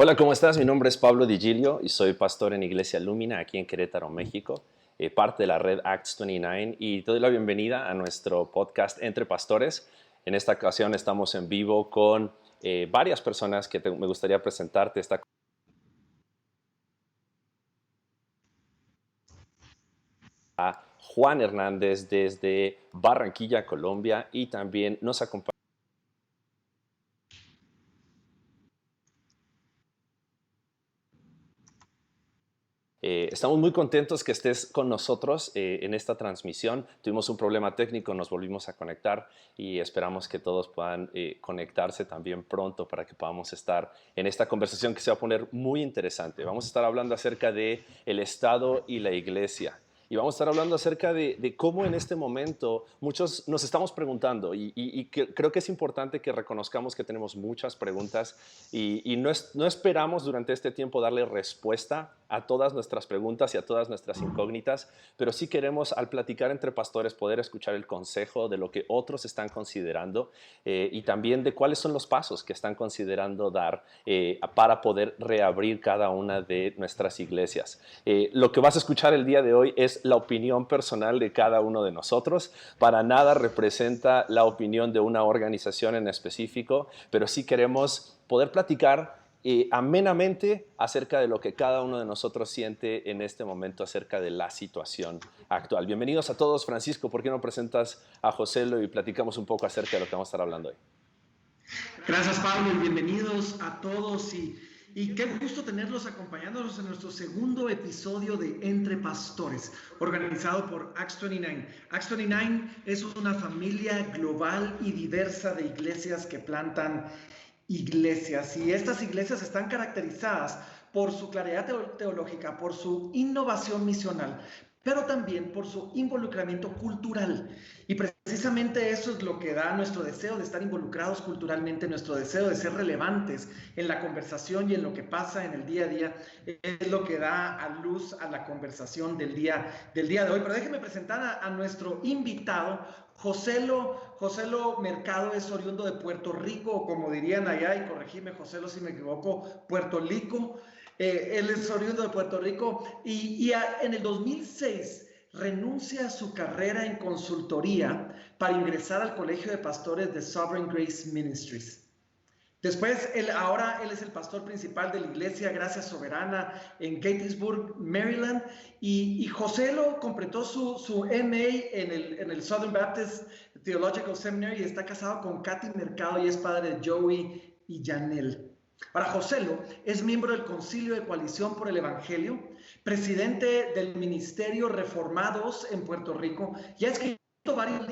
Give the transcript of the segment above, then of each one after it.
Hola, ¿cómo estás? Mi nombre es Pablo Di Giglio y soy pastor en Iglesia Lumina aquí en Querétaro, México, parte de la red Acts 29 y te doy la bienvenida a nuestro podcast Entre Pastores. En esta ocasión estamos en vivo con varias personas que me gustaría presentarte. Está Juan Hernández desde Barranquilla, Colombia, y también nos acompaña. Estamos muy contentos que estés con nosotros en esta transmisión. Tuvimos un problema técnico, nos volvimos a conectar y esperamos que todos puedan conectarse también pronto para que podamos estar en esta conversación que se va a poner muy interesante. Vamos a estar hablando acerca de el Estado y la Iglesia. Y vamos a estar hablando acerca de cómo en este momento muchos nos estamos preguntando y creo que es importante que reconozcamos que tenemos muchas preguntas y no esperamos durante este tiempo darle respuesta a todas nuestras preguntas y a todas nuestras incógnitas, pero sí queremos al platicar entre pastores poder escuchar el consejo de lo que otros están considerando y también de cuáles son los pasos que están considerando dar para poder reabrir cada una de nuestras iglesias. Lo que vas a escuchar el día de hoy es la opinión personal de cada uno de nosotros. Para nada representa la opinión de una organización en específico, pero sí queremos poder platicar amenamente acerca de lo que cada uno de nosotros siente en este momento acerca de la situación actual. Bienvenidos a todos. Francisco, ¿por qué no presentas a Joselo y platicamos un poco acerca de lo que vamos a estar hablando hoy? Gracias, Pablo, y bienvenidos a todos. Y qué gusto tenerlos acompañándonos en nuestro segundo episodio de Entre Pastores, organizado por Acts 29. Acts 29 es una familia global y diversa de iglesias que plantan iglesias. Y estas iglesias están caracterizadas por su claridad teológica, por su innovación misional, pero también por su involucramiento cultural. Y precisamente eso es lo que da nuestro deseo de estar involucrados culturalmente, nuestro deseo de ser relevantes en la conversación y en lo que pasa en el día a día, es lo que da a luz a la conversación del día de hoy. Pero déjenme presentar a nuestro invitado. Joselo Mercado es oriundo de Puerto Rico, o como dirían allá, y corregime Joselo si me equivoco, Puerto Rico. Él es oriundo de Puerto Rico en el 2006 renuncia a su carrera en consultoría para ingresar al Colegio de Pastores de Sovereign Grace Ministries. Después, ahora él es el pastor principal de la Iglesia Gracia Soberana en Gettysburg, Maryland, y Joselo completó su MA en el Southern Baptist Theological Seminary y está casado con Katy Mercado y es padre de Joey y Janelle. Ahora, Joselo es miembro del Concilio de Coalición por el Evangelio, presidente del Ministerio Reformados en Puerto Rico y ha escrito varios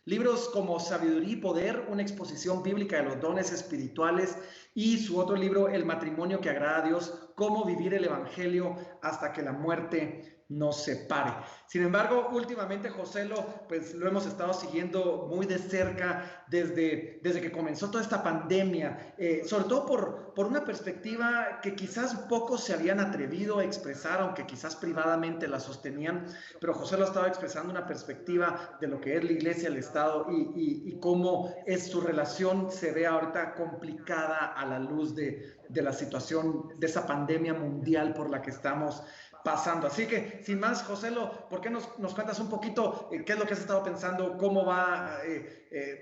libros como Sabiduría y Poder, una exposición bíblica de los dones espirituales, y su otro libro, El matrimonio que agrada a Dios, cómo vivir el evangelio hasta que la muerte nos separe. Sin embargo, últimamente Joselo, pues lo hemos estado siguiendo muy de cerca desde que comenzó toda esta pandemia, sobre todo por una perspectiva que quizás pocos se habían atrevido a expresar, aunque quizás privadamente la sostenían, pero Joselo ha estado expresando una perspectiva de lo que es la iglesia, el Estado y cómo es su relación se ve ahorita complicada a la luz de la situación, de esa pandemia mundial por la que estamos pasando. Así que, sin más, Joselo, ¿por qué nos cuentas un poquito qué es lo que has estado pensando, cómo va,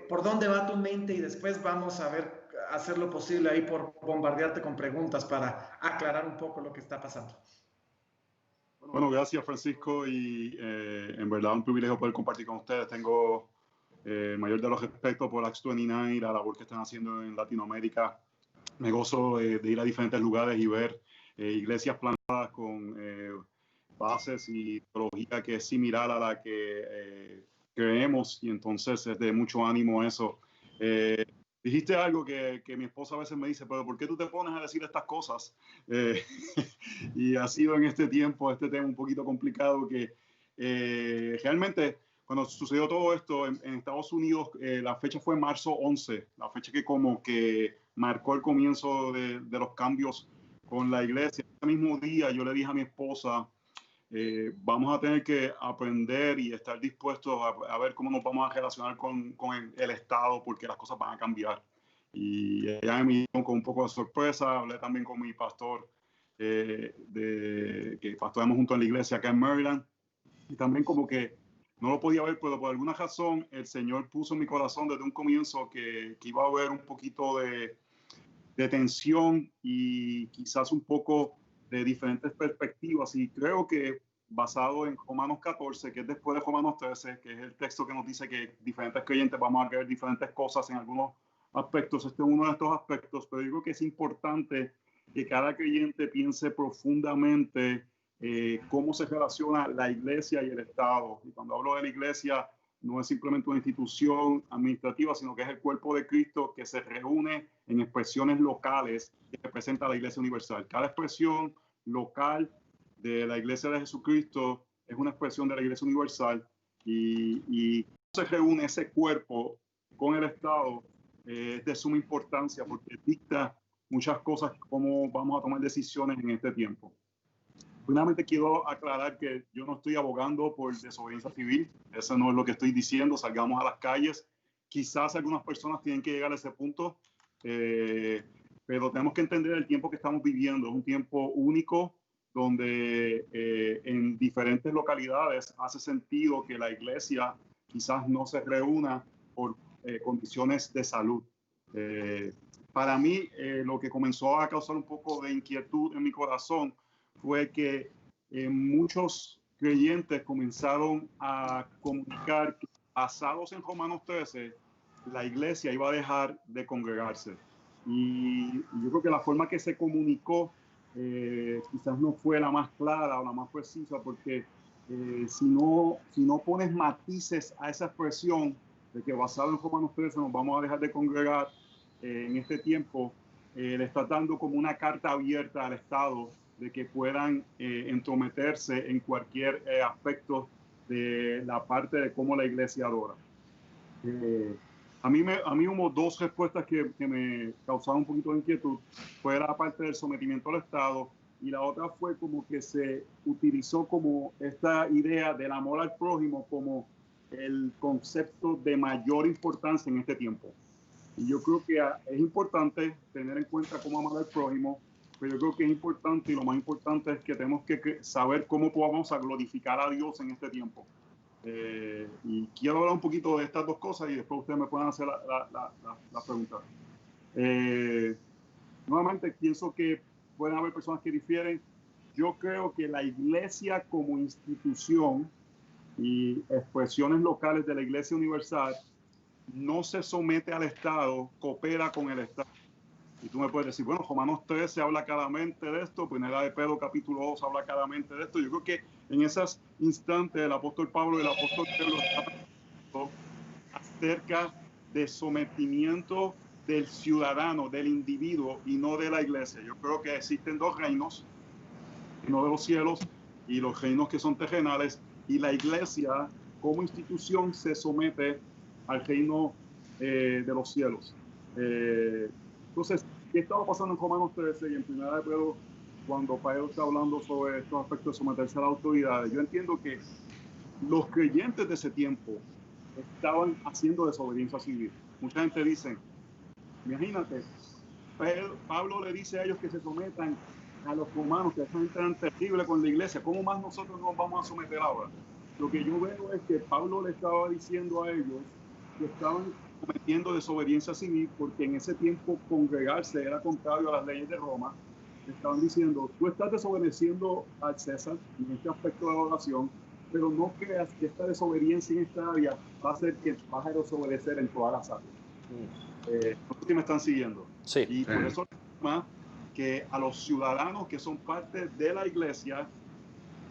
por dónde va tu mente y después vamos a ver, hacer lo posible ahí por bombardearte con preguntas para aclarar un poco lo que está pasando? Bueno, gracias Francisco y en verdad un privilegio poder compartir con ustedes. Tengo mayor de los respetos por Acts 29 y la labor que están haciendo en Latinoamérica. Me gozo de ir a diferentes lugares y ver iglesias plantadas con bases y teología que es similar a la que creemos y entonces es de mucho ánimo eso. Dijiste algo que mi esposa a veces me dice, pero ¿por qué tú te pones a decir estas cosas? Y ha sido en este tiempo, este tema un poquito complicado que realmente cuando sucedió todo esto en Estados Unidos, la fecha fue marzo 11, la fecha que como que marcó el comienzo de los cambios con la iglesia. Ese mismo día yo le dije a mi esposa, vamos a tener que aprender y estar dispuestos a ver cómo nos vamos a relacionar con el Estado porque las cosas van a cambiar. y ella me miró con un poco de sorpresa. Hablé también con mi pastor, que pastoreamos junto en la iglesia acá en Maryland, y también como que no lo podía ver, pero por alguna razón el Señor puso en mi corazón desde un comienzo que iba a haber un poquito de tensión y quizás un poco de diferentes perspectivas. Y creo que basado en Romanos 14, que es después de Romanos 13, que es el texto que nos dice que diferentes creyentes vamos a ver diferentes cosas en algunos aspectos. Este es uno de estos aspectos, pero yo creo que es importante que cada creyente piense profundamente cómo se relaciona la iglesia y el Estado. Y cuando hablo de la iglesia, no es simplemente una institución administrativa, sino que es el cuerpo de Cristo que se reúne en expresiones locales que representa a la Iglesia Universal. Cada expresión local de la Iglesia de Jesucristo es una expresión de la Iglesia Universal, y se reúne ese cuerpo con el Estado es de suma importancia porque dicta muchas cosas, cómo vamos a tomar decisiones en este tiempo. Finalmente quiero aclarar que yo no estoy abogando por desobediencia civil, eso no es lo que estoy diciendo, salgamos a las calles. Quizás algunas personas tienen que llegar a ese punto, pero tenemos que entender el tiempo que estamos viviendo. Es un tiempo único donde en diferentes localidades hace sentido que la iglesia quizás no se reúna por condiciones de salud. Para mí, lo que comenzó a causar un poco de inquietud en mi corazón fue que muchos creyentes comenzaron a comunicar que, basados en Romanos 13, la iglesia iba a dejar de congregarse. Y yo creo que la forma que se comunicó quizás no fue la más clara o la más precisa, porque si no pones matices a esa expresión de que basado en Romanos 13 nos vamos a dejar de congregar en este tiempo, le está dando como una carta abierta al Estado de que puedan entrometerse en cualquier aspecto de la parte de cómo la iglesia adora. A mí hubo dos respuestas que me causaron un poquito de inquietud. Fue la parte del sometimiento al Estado, y la otra fue como que se utilizó como esta idea del amor al prójimo como el concepto de mayor importancia en este tiempo. Y yo creo que es importante tener en cuenta cómo amar al prójimo, pero yo creo que es importante, y lo más importante es que tenemos que saber cómo podamos glorificar a Dios en este tiempo. Y quiero hablar un poquito de estas dos cosas y después ustedes me pueden hacer la pregunta. Nuevamente, pienso que pueden haber personas que difieren. Yo creo que la iglesia como institución y expresiones locales de la Iglesia Universal no se somete al Estado, coopera con el Estado. Y tú me puedes decir, bueno, Romanos 13 habla claramente de esto, Primera de Pedro capítulo 2 habla claramente de esto. Yo creo que en esos instantes el apóstol Pablo y el apóstol Pedro están hablando acerca de sometimiento del ciudadano, del individuo, y no de la iglesia. Yo creo que existen dos reinos, uno de los cielos y los reinos que son terrenales, y la iglesia como institución se somete al reino de los cielos. Entonces, ¿qué estaba pasando en Romanos 13 y en Primera de Pedro cuando Pedro está hablando sobre estos aspectos de someterse a la autoridad? Yo entiendo que los creyentes de ese tiempo estaban haciendo desobediencia civil. Mucha gente dice, imagínate, Pablo le dice a ellos que se sometan a los romanos, que esa gente tan terrible con la iglesia. ¿Cómo más nosotros nos vamos a someter ahora? Lo que yo veo es que Pablo le estaba diciendo a ellos que estaban cometiendo desobediencia civil, porque en ese tiempo congregarse era contrario a las leyes de Roma. Estaban diciendo, tú estás desobedeciendo al César en este aspecto de la oración, pero no creas que esta desobediencia en esta área va a hacer que vas a desobedecer en todas las áreas. No sé si me están siguiendo. Sí. Y por eso más que a los ciudadanos que son parte de la iglesia,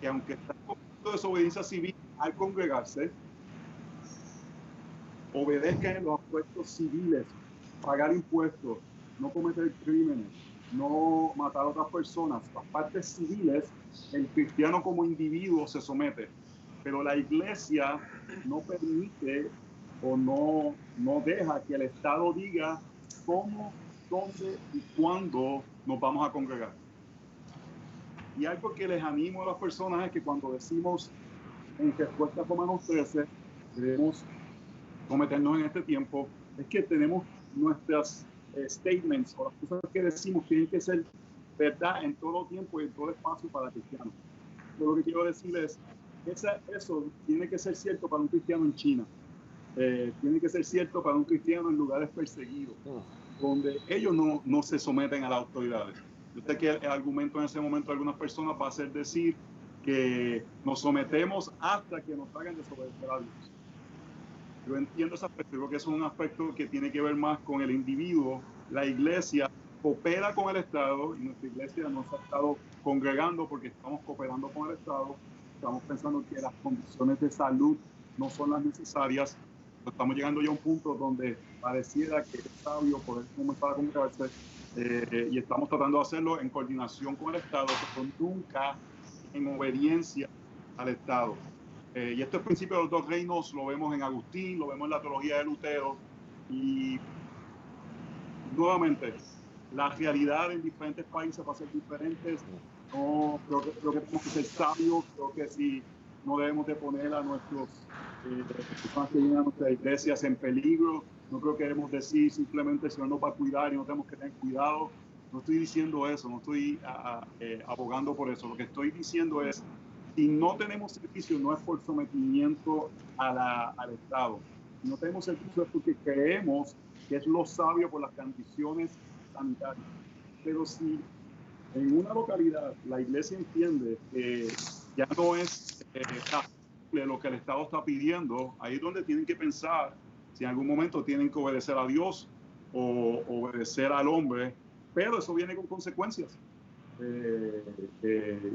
que aunque están cometiendo desobediencia civil al congregarse, obedezcan en los aspectos civiles, pagar impuestos, no cometer crímenes, no matar a otras personas. Las partes civiles, el cristiano como individuo se somete, pero la iglesia no permite o no deja que el Estado diga cómo, dónde y cuándo nos vamos a congregar. Y algo que les animo a las personas es que cuando decimos en respuesta a Romanos 13, debemos someternos en este tiempo, es que tenemos nuestras statements o las cosas que decimos tienen que ser verdad en todo tiempo y en todo espacio para cristianos. Yo lo que quiero decir es que eso tiene que ser cierto para un cristiano en China, tiene que ser cierto para un cristiano en lugares perseguidos, donde ellos no se someten a las autoridades. Yo sé que el argumento en ese momento de algunas personas va a ser decir que nos sometemos hasta que nos hagan desobedecer a Dios. Yo entiendo ese aspecto, creo que es un aspecto que tiene que ver más con el individuo. La iglesia coopera con el Estado y nuestra iglesia no se ha estado congregando porque estamos cooperando con el Estado. Estamos pensando que las condiciones de salud no son las necesarias. Estamos llegando ya a un punto donde pareciera que es sabio poder comenzar a congregarse y estamos tratando de hacerlo en coordinación con el Estado, pero nunca en obediencia al Estado. Y este principio de los dos reinos lo vemos en Agustín, lo vemos en la teología de Lutero, y nuevamente la realidad en diferentes países va a ser diferentes. No, creo que tenemos que ser sabios, creo que sí, no debemos de poner a nuestros personas que vienen a nuestras iglesias en peligro. No creo que debemos decir simplemente el Señor nos va a cuidar y no tenemos que tener cuidado. No estoy diciendo eso, no estoy abogando por eso. Lo que estoy diciendo es, si no tenemos servicio, no es por sometimiento al Estado. Si no tenemos servicio es porque creemos que es lo sabio por las condiciones sanitarias. Pero si en una localidad la iglesia entiende que ya no es lo que el Estado está pidiendo, ahí es donde tienen que pensar si en algún momento tienen que obedecer a Dios o obedecer al hombre, pero eso viene con consecuencias.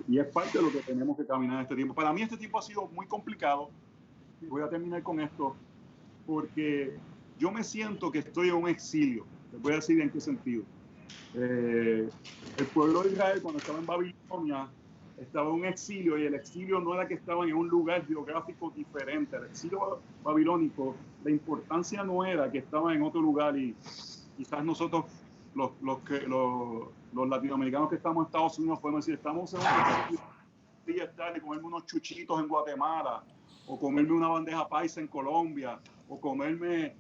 Y es parte de lo que tenemos que caminar en este tiempo. Para mí este tiempo ha sido muy complicado, y voy a terminar con esto, porque yo me siento que estoy en un exilio. Les voy a decir en qué sentido. El pueblo de Israel, cuando estaba en Babilonia, estaba en un exilio, y el exilio no era que estaban en un lugar geográfico diferente. El exilio babilónico, la importancia no era que estaban en otro lugar, y quizás nosotros, los latinoamericanos que estamos en Estados Unidos, podemos decir, estamos en un exilio, estar y comerme unos chuchitos en Guatemala, o comerme una bandeja paisa en Colombia, o comerme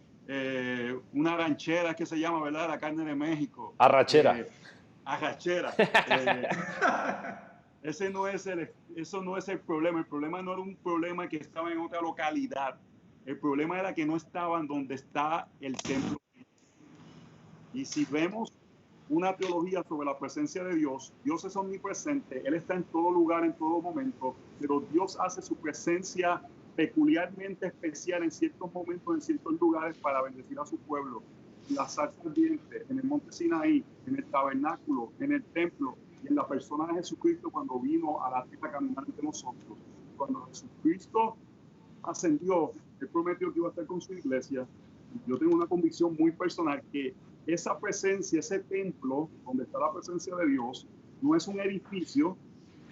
una ranchera, que se llama, ¿verdad?, la carne de México. Arrachera. Arrachera. Eso no es el problema. El problema no era un problema que estaba en otra localidad. El problema era que no estaban donde está el templo. Y si vemos una teología sobre la presencia de Dios, Dios es omnipresente, Él está en todo lugar, en todo momento, pero Dios hace su presencia peculiarmente especial en ciertos momentos, en ciertos lugares, para bendecir a su pueblo. La zarza ardiente, en el monte Sinaí, en el tabernáculo, en el templo, y en la persona de Jesucristo cuando vino a la tierra a caminar entre nosotros. Cuando Jesucristo ascendió, Él prometió que iba a estar con su iglesia. Yo tengo una convicción muy personal que esa presencia, ese templo donde está la presencia de Dios, no es un edificio.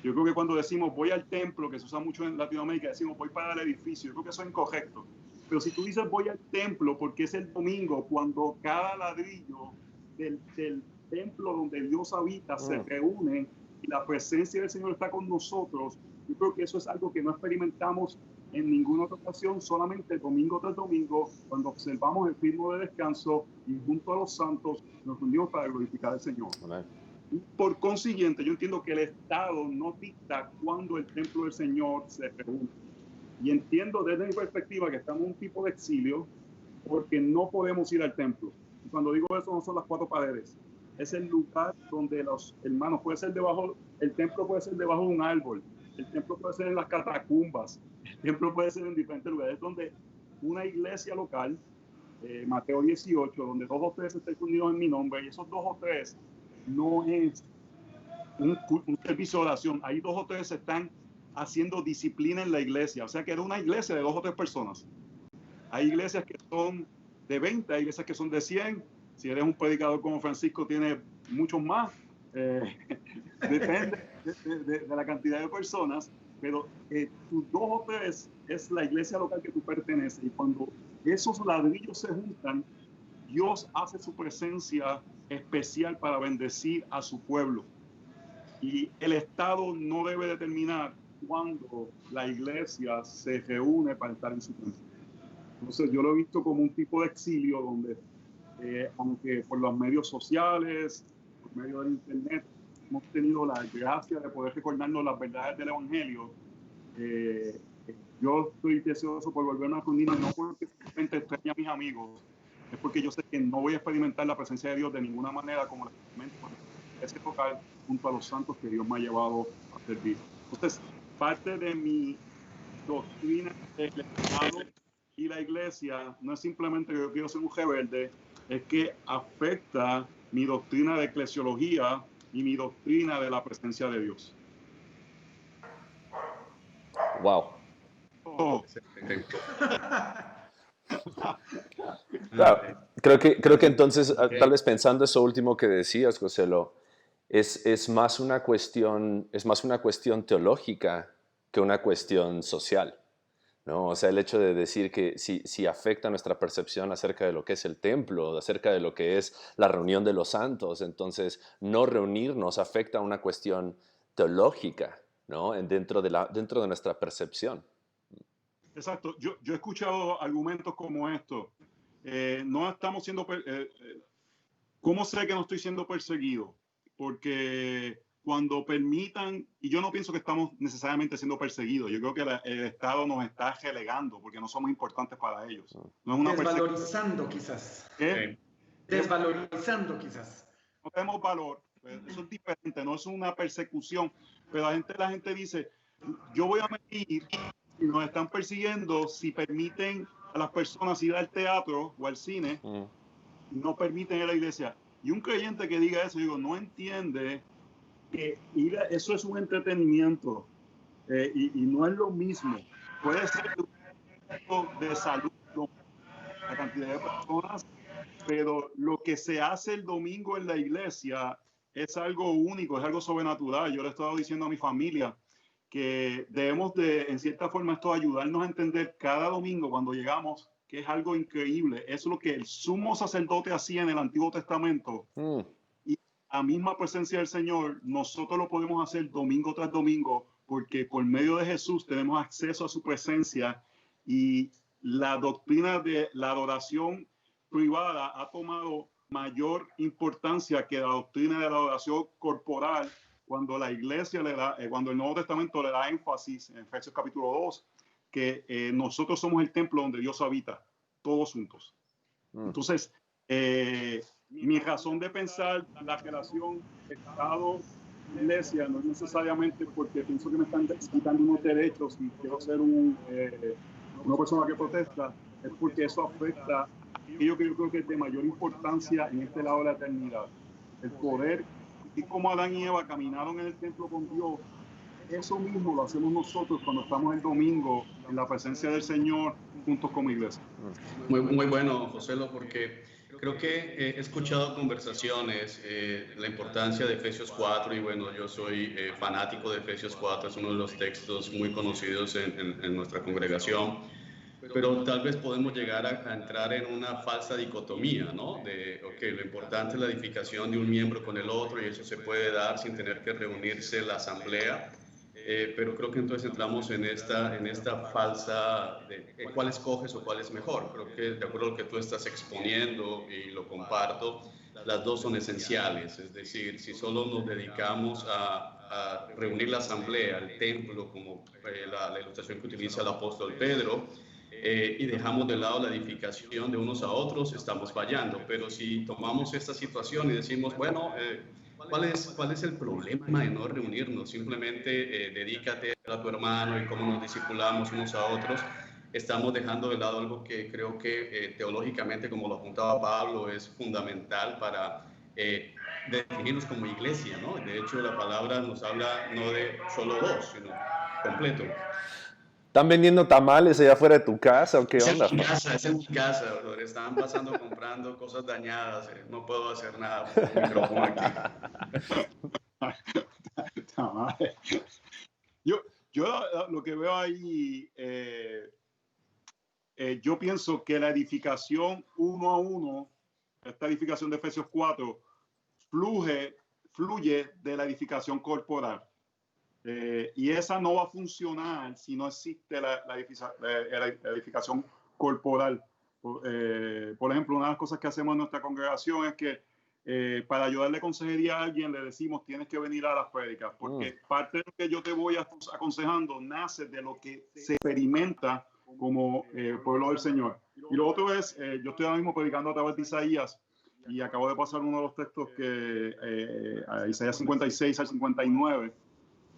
Yo creo que cuando decimos voy al templo, que se usa mucho en Latinoamérica, decimos voy para el edificio. Yo creo que eso es incorrecto. Pero si tú dices voy al templo, porque es el domingo, cuando cada ladrillo del templo donde Dios habita se reúne y la presencia del Señor está con nosotros, yo creo que eso es algo que no experimentamos en ninguna otra ocasión, solamente domingo tras domingo, cuando observamos el ritmo de descanso y junto a los santos nos unimos para glorificar al Señor. Amén. Por consiguiente, yo entiendo que el Estado no dicta cuándo el templo del Señor se reúne. Y entiendo desde mi perspectiva que estamos en un tipo de exilio porque no podemos ir al templo. Y cuando digo eso, no son las cuatro paredes. Es el lugar donde los hermanos, puede ser debajo, el templo puede ser debajo de un árbol, el templo puede ser en las catacumbas, el templo puede ser en diferentes lugares, donde una iglesia local, Mateo 18, donde 2 o 3 estén unidos en mi nombre, y esos 2 o 3 no es un servicio de oración, ahí 2 o 3 están haciendo disciplina en la iglesia, o sea que era una iglesia de 2 o 3 personas. Hay iglesias que son de 20, hay iglesias que son de 100. Si eres un predicador como Francisco, tiene muchos más. Depende de la cantidad de personas, pero tus 2 o 3 es la iglesia local que tú perteneces. Y cuando esos ladrillos se juntan, Dios hace su presencia especial para bendecir a su pueblo. Y el Estado no debe determinar cuándo la iglesia se reúne para estar en su templo. Entonces yo lo he visto como un tipo de exilio donde aunque por los medios sociales, por medio del internet, hemos tenido la gracia de poder recordarnos las verdades del Evangelio. Yo estoy deseoso por volver a reunirme, no porque simplemente extrañe a mis amigos, es porque yo sé que no voy a experimentar la presencia de Dios de ninguna manera como la experimento en ese local junto a los santos que Dios me ha llevado a servir. Entonces, parte de mi doctrina del Estado y la iglesia no es simplemente que yo quiero ser un rebelde, es que afecta mi doctrina de eclesiología y mi doctrina de la presencia de Dios. Wow. Oh. Claro, creo que entonces, tal vez pensando eso último que decías, Joselo, es más una cuestión teológica que una cuestión social, ¿no? O sea, el hecho de decir que si afecta nuestra percepción acerca de lo que es el templo, acerca de lo que es la reunión de los santos, entonces no reunirnos afecta a una cuestión teológica, ¿no? Dentro de nuestra percepción. Exacto. Yo he escuchado argumentos como estos. No estamos siendo... ¿Cómo sé que no estoy siendo perseguido? Porque cuando permitan, y yo no pienso que estamos necesariamente siendo perseguidos, yo creo que el Estado nos está relegando porque no somos importantes para ellos. No es una desvalorizando quizás. Desvalorizando quizás. No tenemos valor, eso es diferente, no es una persecución, pero la gente dice, yo voy a medir si nos están persiguiendo si permiten a las personas ir al teatro o al cine, no permiten ir a la iglesia. Y un creyente que diga eso, digo, no entiende que eso es un entretenimiento y no es lo mismo. Puede ser un acto de salud, la cantidad de personas, pero lo que se hace el domingo en la iglesia es algo único, es algo sobrenatural. Yo le he estado diciendo a mi familia que debemos de, en cierta forma, esto ayudarnos a entender cada domingo cuando llegamos que es algo increíble. Es lo que el sumo sacerdote hacía en el Antiguo Testamento. Y la misma presencia del Señor, nosotros lo podemos hacer domingo tras domingo, porque por medio de Jesús tenemos acceso a su presencia y la doctrina de la adoración privada ha tomado mayor importancia que la doctrina de la adoración corporal cuando la iglesia le da, cuando el Nuevo Testamento le da énfasis en Efesios capítulo 2, que nosotros somos el templo donde Dios habita, todos juntos. Entonces, mi razón de pensar la relación Estado-Iglesia no es necesariamente porque pienso que me están quitando unos derechos y quiero ser una persona que protesta, es porque eso afecta aquello que yo creo que es de mayor importancia en este lado de la eternidad. El poder, y como Adán y Eva caminaron en el templo con Dios, eso mismo lo hacemos nosotros cuando estamos el domingo en la presencia del Señor juntos como iglesia. Muy bueno, Joselo, porque creo que he escuchado conversaciones, la importancia de Efesios 4, y bueno, yo soy fanático de Efesios 4, es uno de los textos muy conocidos en nuestra congregación, pero tal vez podemos llegar a entrar en una falsa dicotomía, ¿no? De, lo importante es la edificación de un miembro con el otro y eso se puede dar sin tener que reunirse la asamblea. Pero creo que entonces entramos en esta falsa de cuál escoges o cuál es mejor. Creo que de acuerdo a lo que tú estás exponiendo y lo comparto, las dos son esenciales. Es decir, si solo nos dedicamos a reunir la asamblea, el templo, como la ilustración que utiliza el apóstol Pedro, y dejamos de lado la edificación de unos a otros, estamos fallando. Pero si tomamos esta situación y decimos, bueno, ¿cuál es el problema de no reunirnos? Simplemente dedícate a tu hermano y cómo nos discipulamos unos a otros. Estamos dejando de lado algo que creo que teológicamente, como lo apuntaba Pablo, es fundamental para definirnos como iglesia, ¿no? De hecho, la palabra nos habla no de solo dos, sino completo. ¿Están vendiendo tamales allá afuera de tu casa o qué onda? Es en mi casa, brother. Están pasando comprando cosas dañadas. No puedo hacer nada por el micrófono aquí. Yo lo que veo ahí, yo pienso que la edificación uno a uno, esta edificación de Efesios 4, fluye de la edificación corporal. Y esa no va a funcionar si no existe la edificación corporal. Por ejemplo, una de las cosas que hacemos en nuestra congregación es que para ayudarle consejería a alguien le decimos tienes que venir a las prédicas, porque parte de lo que yo te voy aconsejando nace de lo que se experimenta como pueblo del Señor. Y lo otro es, yo estoy ahora mismo predicando a través de Isaías y acabo de pasar uno de los textos que a Isaías 56 al 59.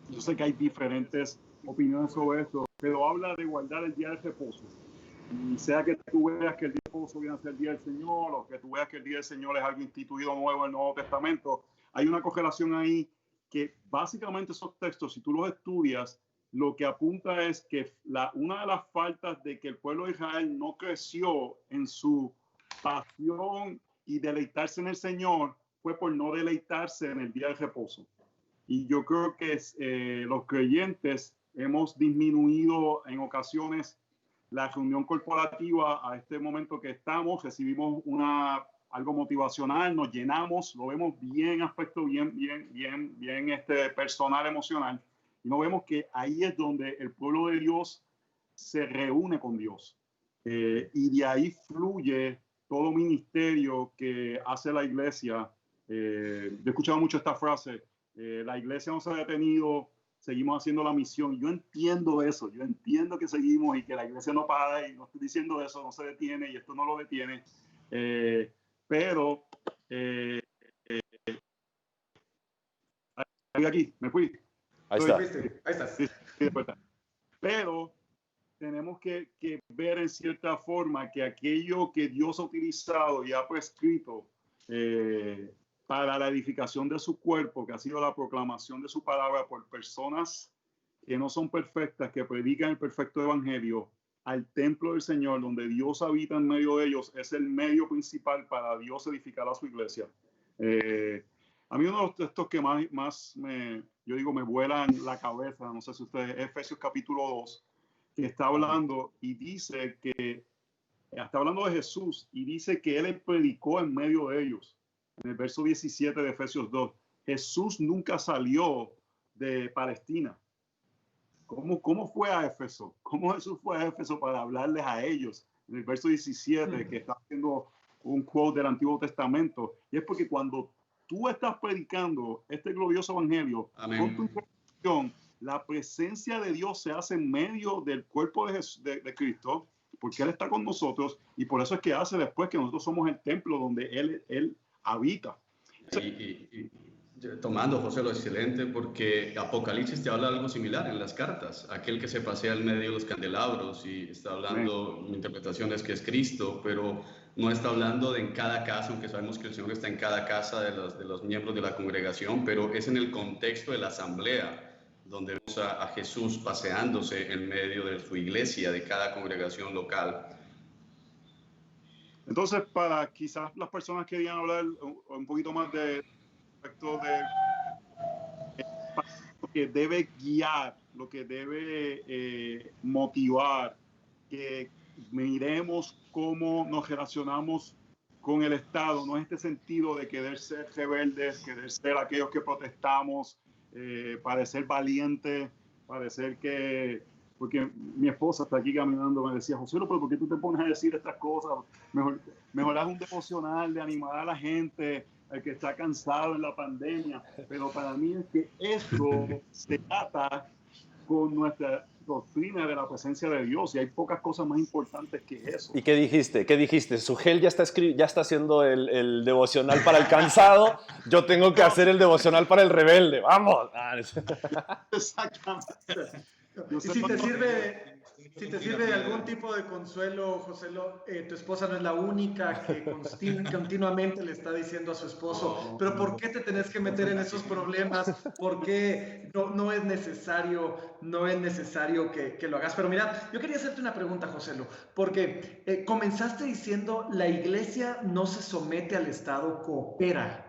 Yo sé que hay diferentes opiniones sobre esto, pero habla de guardar el día del reposo. Y sea que tú veas que el día del reposo viene a ser el día del Señor, o que tú veas que el día del Señor es algo instituido nuevo en el Nuevo Testamento, hay una correlación ahí que básicamente esos textos, si tú los estudias, lo que apunta es que una de las faltas de que el pueblo de Israel no creció en su pasión y deleitarse en el Señor fue por no deleitarse en el día del reposo. Y yo creo que los creyentes hemos disminuido en ocasiones la reunión corporativa a este momento que estamos, recibimos algo motivacional, nos llenamos, lo vemos bien, aspecto bien personal, emocional, y nos vemos que ahí es donde el pueblo de Dios se reúne con Dios. Y de ahí fluye todo ministerio que hace la iglesia. Yo he escuchado mucho esta frase, la iglesia no se ha detenido, seguimos haciendo la misión. Yo entiendo eso, yo entiendo que seguimos y que la iglesia no para, y no estoy diciendo eso, no se detiene y esto no lo detiene, pero aquí, me fui. Ahí está. Ahí estás. Pero tenemos que ver en cierta forma que aquello que Dios ha utilizado y ha prescrito para la edificación de su cuerpo, que ha sido la proclamación de su palabra por personas que no son perfectas, que predican el perfecto evangelio al templo del Señor, donde Dios habita en medio de ellos, es el medio principal para Dios edificar a su iglesia. A mí uno de los textos que más me vuelan la cabeza, no sé si ustedes, Efesios capítulo 2, que está hablando y dice que, está hablando de Jesús y dice que Él predicó en medio de ellos. En el verso 17 de Efesios 2, Jesús nunca salió de Palestina. ¿Cómo fue a Éfeso? ¿Cómo Jesús fue a Éfeso para hablarles a ellos? En el verso 17, que está haciendo un quote del Antiguo Testamento. Y es porque cuando tú estás predicando este glorioso evangelio, amén, con tu interpretación, la presencia de Dios se hace en medio del cuerpo de Cristo, porque Él está con nosotros, y por eso es que hace después que nosotros somos el templo donde Él habita. Tomando, José, lo excelente, porque Apocalipsis te habla de algo similar en las cartas. Aquel que se pasea en medio de los candelabros y está hablando, mi interpretación es que es Cristo, pero no está hablando de en cada casa, aunque sabemos que el Señor está en cada casa de los miembros de la congregación, pero es en el contexto de la asamblea, donde vemos a Jesús paseándose en medio de su iglesia, de cada congregación local. Entonces, para quizás las personas que querían hablar un poquito más de lo que debe guiar, lo que debe motivar, que miremos cómo nos relacionamos con el Estado, no es este sentido de querer ser rebeldes, querer ser aquellos que protestamos, parecer valientes, parecer que... Porque mi esposa está aquí caminando, me decía, José, pero ¿por qué tú te pones a decir estas cosas? Mejor haz un devocional de animar a la gente, el que está cansado en la pandemia. Pero para mí es que esto se ata con nuestra doctrina de la presencia de Dios, y hay pocas cosas más importantes que eso. ¿Y qué dijiste? ¿Qué dijiste? Sugel ya está haciendo el devocional para el cansado, yo tengo que hacer el devocional para el rebelde. ¡Vamos! Exactamente. Y si te sirve de algún tipo de consuelo, José, tu esposa no es la única que continuamente le está diciendo a su esposo, pero ¿por qué te tenés que meter en esos problemas? ¿Por qué no es necesario que lo hagas? Pero mira, yo quería hacerte una pregunta, José, porque comenzaste diciendo la iglesia no se somete al Estado, coopera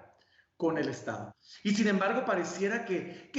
con el Estado. Y sin embargo, pareciera que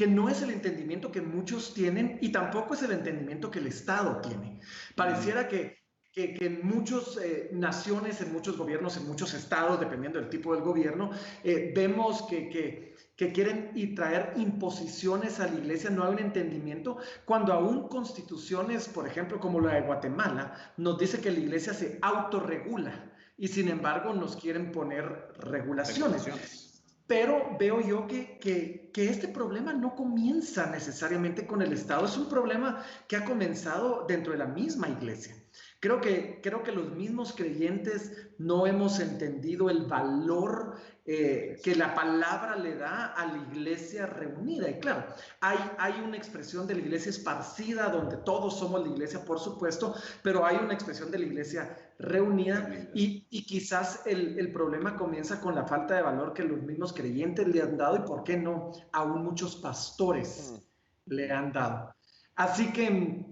no es el entendimiento que muchos tienen, y tampoco es el entendimiento que el Estado tiene. Pareciera que en muchas naciones, en muchos gobiernos, en muchos estados, dependiendo del tipo del gobierno, vemos que que quieren y traer imposiciones a la iglesia, no hay un entendimiento, cuando aún constituciones, por ejemplo, como la de Guatemala, nos dice que la iglesia se autorregula y sin embargo nos quieren poner regulaciones. Pero veo yo que este problema no comienza necesariamente con el Estado, es un problema que ha comenzado dentro de la misma iglesia. Creo que los mismos creyentes no hemos entendido el valor que la palabra le da a la iglesia reunida. Y claro, hay una expresión de la iglesia esparcida, donde todos somos la iglesia, por supuesto, pero hay una expresión de la iglesia reunida y quizás el problema comienza con la falta de valor que los mismos creyentes le han dado y, ¿por qué no?, aún muchos pastores le han dado. Así que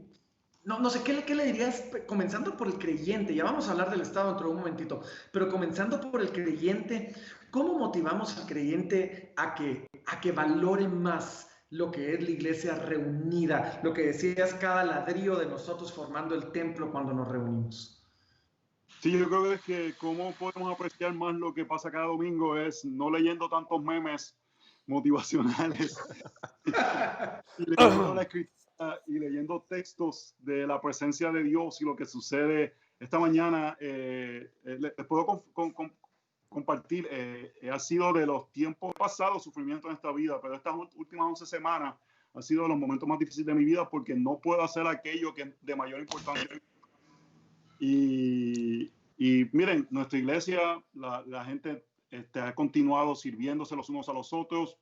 no sé, ¿qué le dirías? Comenzando por el creyente, ya vamos a hablar del Estado dentro de un momentito, pero comenzando por el creyente, ¿cómo motivamos al creyente a que valore más lo que es la iglesia reunida? Lo que decías, cada ladrillo de nosotros formando el templo cuando nos reunimos. Sí, yo creo que cómo podemos apreciar más lo que pasa cada domingo es no leyendo tantos memes motivacionales y leyendo la escritura y leyendo textos de la presencia de Dios y lo que sucede. Esta mañana les puedo compartir, ha sido de los tiempos pasados sufrimiento en esta vida, pero estas últimas 11 semanas han sido de los momentos más difíciles de mi vida porque no puedo hacer aquello que es de mayor importancia. Y miren, nuestra iglesia, la gente ha continuado sirviéndose los unos a los otros.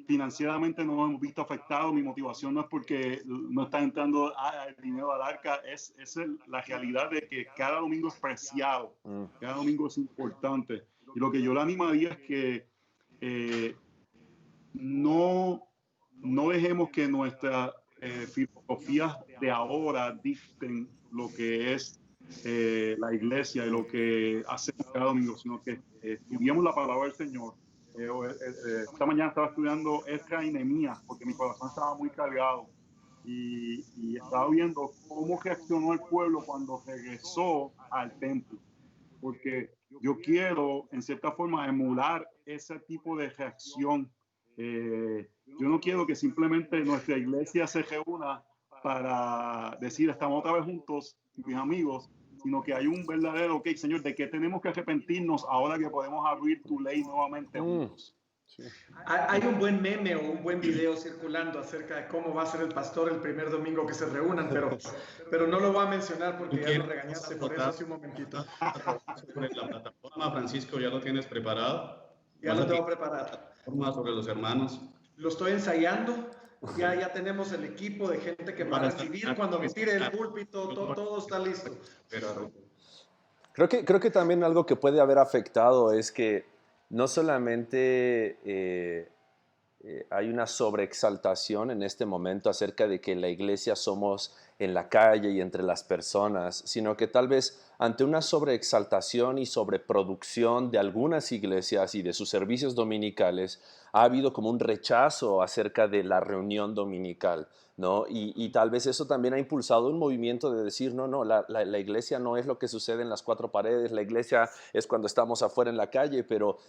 Financieramente no hemos visto afectado. Mi motivación no es porque no está entrando el dinero al arca, es la realidad de que cada domingo es preciado, cada domingo es importante. Y lo que yo le animaría es que no dejemos que nuestras filosofías de ahora dicten lo que es la iglesia y lo que hacemos cada domingo, sino que estudiemos la palabra del Señor. Esta mañana estaba estudiando Esdras y Nehemías porque mi corazón estaba muy cargado y estaba viendo cómo reaccionó el pueblo cuando regresó al templo, porque yo quiero en cierta forma emular ese tipo de reacción. Yo no quiero que simplemente nuestra iglesia se reúna para decir estamos otra vez juntos, mis amigos, sino que hay un verdadero, ok, Señor, ¿de qué tenemos que arrepentirnos ahora que podemos abrir tu ley nuevamente juntos? Sí. Hay un buen meme o un buen video circulando acerca de cómo va a ser el pastor el primer domingo que se reúnan, pero no lo voy a mencionar porque ya lo regañaste por eso hace un momentito. Sobre la plataforma, Francisco, ¿ya lo tienes preparado? Ya lo tengo preparado. Sobre los hermanos. Lo estoy ensayando. Ya tenemos el equipo de gente que va a recibir cuando me tire el púlpito, todo está listo. Creo que también algo que puede haber afectado es que no solamente hay una sobreexaltación en este momento acerca de que la iglesia somos en la calle y entre las personas, sino que tal vez ante una sobreexaltación y sobreproducción de algunas iglesias y de sus servicios dominicales, ha habido como un rechazo acerca de la reunión dominical, ¿no? Y tal vez eso también ha impulsado un movimiento de decir, no, la iglesia no es lo que sucede en las cuatro paredes, la iglesia es cuando estamos afuera en la calle, pero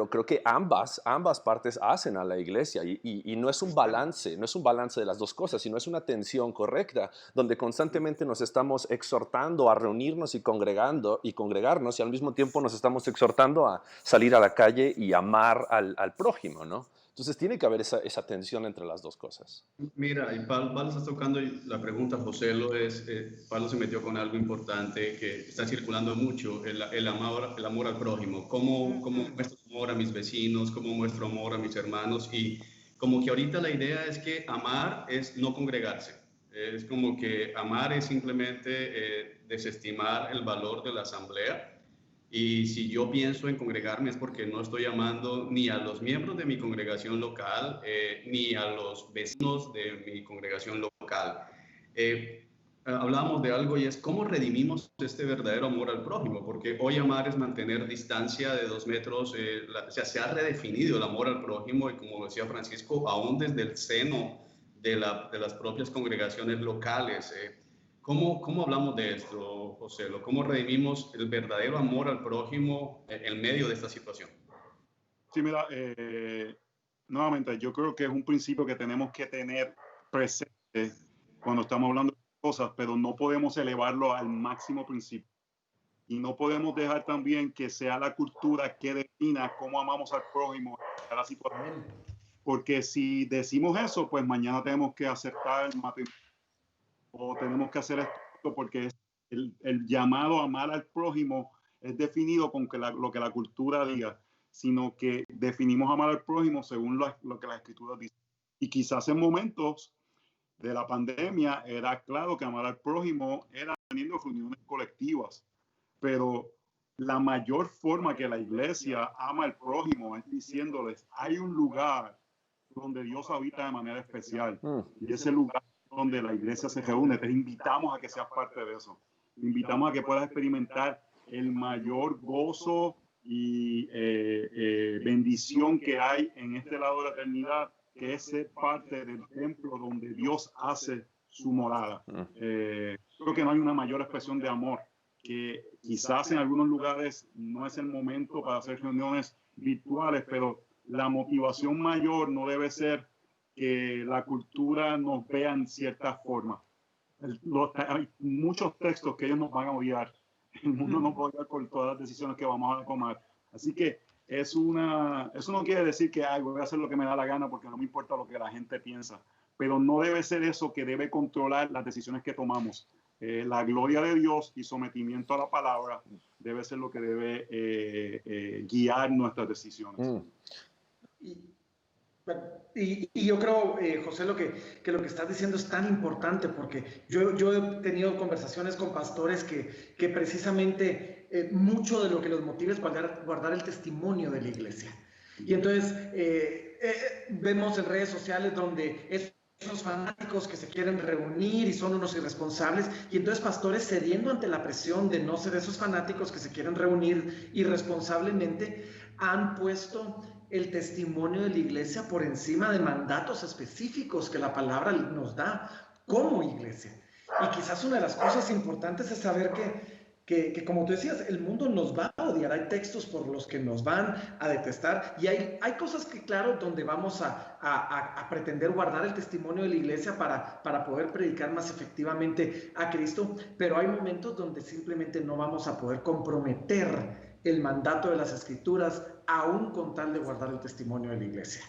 creo que ambas partes hacen a la iglesia y no es un balance de las dos cosas, sino es una tensión correcta, donde constantemente nos estamos exhortando a reunirnos y congregarnos y al mismo tiempo nos estamos exhortando a salir a la calle y amar al prójimo, ¿no? Entonces tiene que haber esa tensión entre las dos cosas. Mira, y Pablo está tocando la pregunta, José, Pablo se metió con algo importante que está circulando mucho, el amor al prójimo, cómo muestro amor a mis vecinos, cómo muestro amor a mis hermanos, y como que ahorita la idea es que amar es no congregarse, es como que amar es simplemente desestimar el valor de la asamblea. Y si yo pienso en congregarme es porque no estoy amando ni a los miembros de mi congregación local, ni a los vecinos de mi congregación local. Hablábamos de algo y es cómo redimimos este verdadero amor al prójimo, porque hoy amar es mantener distancia de 2 metros, se ha redefinido el amor al prójimo y como decía Francisco, aún desde el seno de las propias congregaciones locales. ¿Cómo hablamos de esto, José? ¿Cómo redimimos el verdadero amor al prójimo en medio de esta situación? Sí, mira, nuevamente, yo creo que es un principio que tenemos que tener presente cuando estamos hablando de cosas, pero no podemos elevarlo al máximo principio. Y no podemos dejar también que sea la cultura que defina cómo amamos al prójimo en cada situación. Porque si decimos eso, pues mañana tenemos que aceptar el matrimonio o tenemos que hacer esto, porque el llamado a amar al prójimo es definido con lo que la cultura diga, sino que definimos amar al prójimo según lo que las escrituras dicen. Y quizás en momentos de la pandemia era claro que amar al prójimo era teniendo reuniones colectivas, pero la mayor forma que la iglesia ama al prójimo es diciéndoles, hay un lugar donde Dios habita de manera especial, y ese lugar donde la iglesia se reúne. Te invitamos a que seas parte de eso. Te invitamos a que puedas experimentar el mayor gozo y bendición que hay en este lado de la eternidad, que es ser parte del templo donde Dios hace su morada. Creo que no hay una mayor expresión de amor, que quizás en algunos lugares no es el momento para hacer reuniones virtuales, pero la motivación mayor no debe ser que la cultura nos vea en cierta forma. Hay muchos textos que ellos nos van a odiar. El mundo nos va a odiar por todas las decisiones que vamos a tomar. Así que eso no quiere decir que voy a hacer lo que me da la gana porque no me importa lo que la gente piensa. Pero no debe ser eso que debe controlar las decisiones que tomamos. La gloria de Dios y sometimiento a la palabra debe ser lo que debe guiar nuestras decisiones. Y yo creo, José, que lo que estás diciendo es tan importante, porque yo he tenido conversaciones con pastores que precisamente mucho de lo que los motiva es guardar el testimonio de la iglesia. Y entonces vemos en redes sociales donde esos fanáticos que se quieren reunir y son unos irresponsables, y entonces pastores cediendo ante la presión de no ser esos fanáticos que se quieren reunir irresponsablemente, han puesto el testimonio de la iglesia por encima de mandatos específicos que la palabra nos da como iglesia. Y quizás una de las cosas importantes es saber que como tú decías, el mundo nos va a odiar. Hay textos por los que nos van a detestar, y hay cosas que, claro, donde vamos a pretender guardar el testimonio de la iglesia para poder predicar más efectivamente a Cristo, pero hay momentos donde simplemente no vamos a poder comprometer el mandato de las escrituras, aún con tal de guardar el testimonio de la iglesia.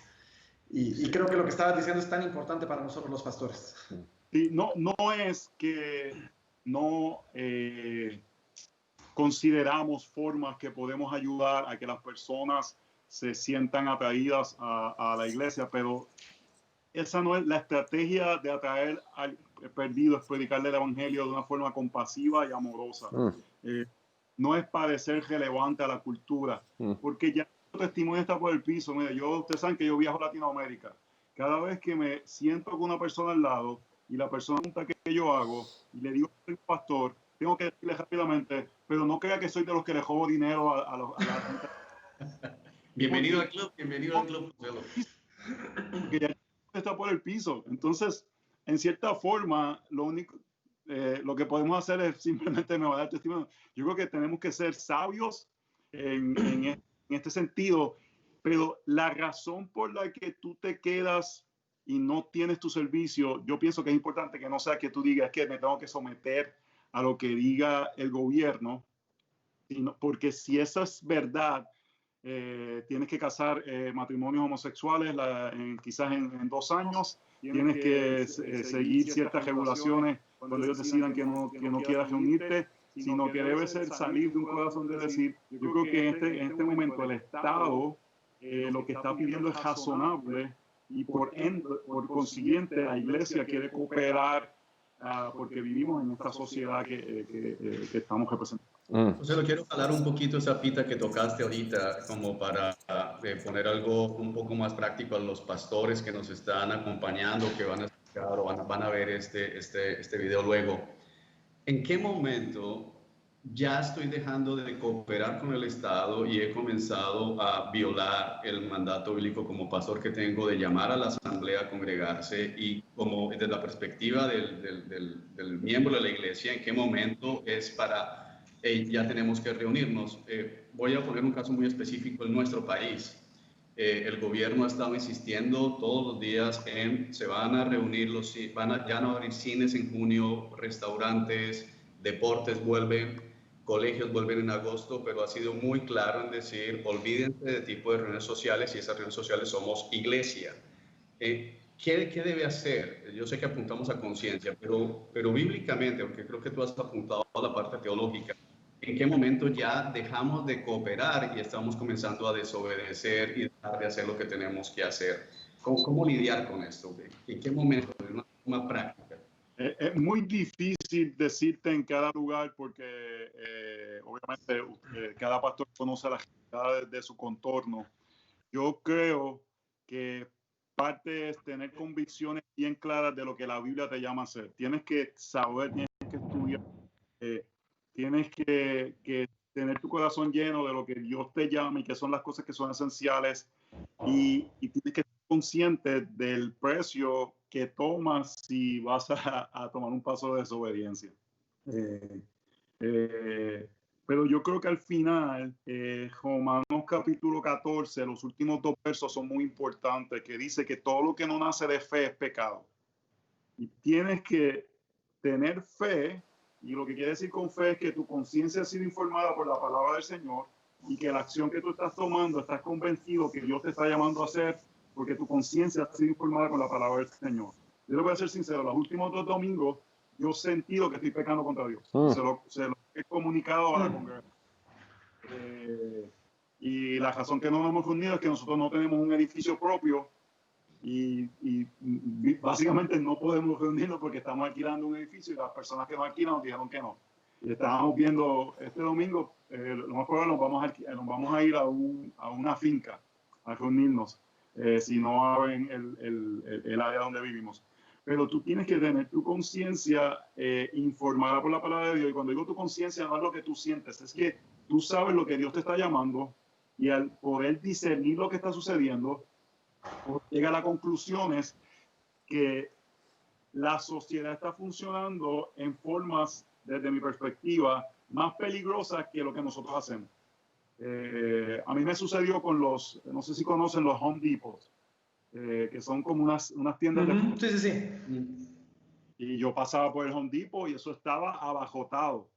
Y creo que lo que estabas diciendo es tan importante para nosotros los pastores. Sí, no es que no consideramos formas que podemos ayudar a que las personas se sientan atraídas a la iglesia, pero esa no es la estrategia de atraer al perdido, es predicarle el evangelio de una forma compasiva y amorosa. No es parecer relevante a la cultura, porque ya el testimonio está por el piso. Mira, ustedes saben que yo viajo a Latinoamérica. Cada vez que me siento con una persona al lado y la persona pregunta qué yo hago y le digo que soy pastor, tengo que decirle rápidamente, pero no crea que soy de los que le robo dinero a la gente. Bienvenido al club, porque ya está por el piso. Entonces, en cierta forma, lo que podemos hacer es simplemente me va a dar testimonio. Yo creo que tenemos que ser sabios en este sentido, pero la razón por la que tú te quedas y no tienes tu servicio, yo pienso que es importante que no sea que tú digas que me tengo que someter a lo que diga el gobierno, sino porque si eso es verdad, tienes que casar matrimonios homosexuales quizás en 2 años, tienes que seguir ciertas regulaciones cuando ellos decidan que no quieras reunirte, sino que debe ser salir de un corazón de decir, yo creo que en este momento el Estado lo que está pidiendo es razonable y por consiguiente la iglesia quiere cooperar porque vivimos en esta sociedad que estamos representando. José, lo quiero jalar un poquito esa pita que tocaste ahorita, como para poner algo un poco más práctico a los pastores que nos están acompañando, que van a escuchar o van a ver este video luego. ¿En qué momento ya estoy dejando de cooperar con el Estado y he comenzado a violar el mandato bíblico como pastor que tengo de llamar a la asamblea a congregarse? Y como desde la perspectiva del miembro de la iglesia, ¿en qué momento es para ya tenemos que reunirnos? Voy a poner un caso muy específico en nuestro país. El gobierno ha estado insistiendo todos los días se van a reunir ya no abrir cines en junio, restaurantes, deportes vuelven, colegios vuelven en agosto, pero ha sido muy claro en decir, olvídense de tipo de reuniones sociales y esas reuniones sociales somos iglesia. ¿Qué debe hacer? Yo sé que apuntamos a conciencia, pero bíblicamente, porque creo que tú has apuntado a la parte teológica, ¿en qué momento ya dejamos de cooperar y estamos comenzando a desobedecer y dejar de hacer lo que tenemos que hacer? ¿Cómo lidiar con esto? ¿En qué momento? De una forma práctica. Es muy difícil decirte en cada lugar porque obviamente cada pastor conoce las realidades de su contorno. Yo creo que parte es tener convicciones bien claras de lo que la Biblia te llama a hacer. Tienes que saber, tienes que estudiar, tienes que tener tu corazón lleno de lo que Dios te llama y que son las cosas que son esenciales y tienes que ser consciente del precio que tomas si vas a tomar un paso de desobediencia. Pero yo creo que al final, Romanos capítulo 14, los últimos 2 versos son muy importantes, que dice que todo lo que no nace de fe es pecado. Y tienes que tener fe, y lo que quiere decir con fe es que tu conciencia ha sido informada por la palabra del Señor y que la acción que tú estás tomando, estás convencido que Dios te está llamando a hacer porque tu conciencia ha sido informada con la palabra del Señor. Yo le voy a ser sincero, los últimos 2 domingos yo he sentido que estoy pecando contra Dios. Se lo he comunicado a la congregación. Y la razón que no nos hemos reunido es que nosotros no tenemos un edificio propio y básicamente no podemos reunirnos porque estamos alquilando un edificio y las personas que nos alquilan nos dijeron que no. Y estábamos viendo este domingo, lo más probable nos vamos a ir a una finca a reunirnos, si no abren el área donde vivimos. Pero tú tienes que tener tu conciencia informada por la palabra de Dios. Y cuando digo tu conciencia, no es lo que tú sientes, es que tú sabes lo que Dios te está llamando y al poder discernir lo que está sucediendo, llega a la conclusión es que la sociedad está funcionando en formas, desde mi perspectiva, más peligrosas que lo que nosotros hacemos. A mí me sucedió con no sé si conocen los Home Depot, que son como unas tiendas de... Sí. Y yo pasaba por el Home Depot y eso estaba abarrotado.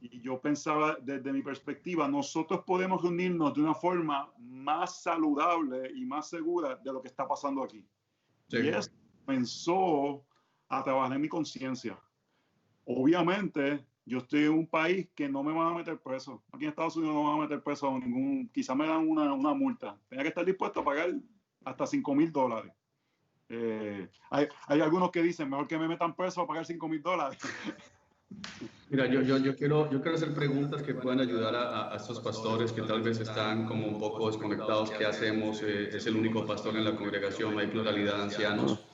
Y yo pensaba, desde mi perspectiva, nosotros podemos reunirnos de una forma más saludable y más segura de lo que está pasando aquí. Sí. Y eso comenzó a trabajar en mi conciencia. Obviamente, yo estoy en un país que no me van a meter preso. Aquí en Estados Unidos no me van a meter preso quizá me dan una multa. Tenía que estar dispuesto a pagar hasta $5,000. Hay algunos que dicen, mejor que me metan preso a pagar $5,000. Mira, yo quiero hacer preguntas que puedan ayudar a estos pastores que tal vez están como un poco desconectados. ¿Qué hacemos? Es el único pastor en la congregación, no hay pluralidad de ancianos.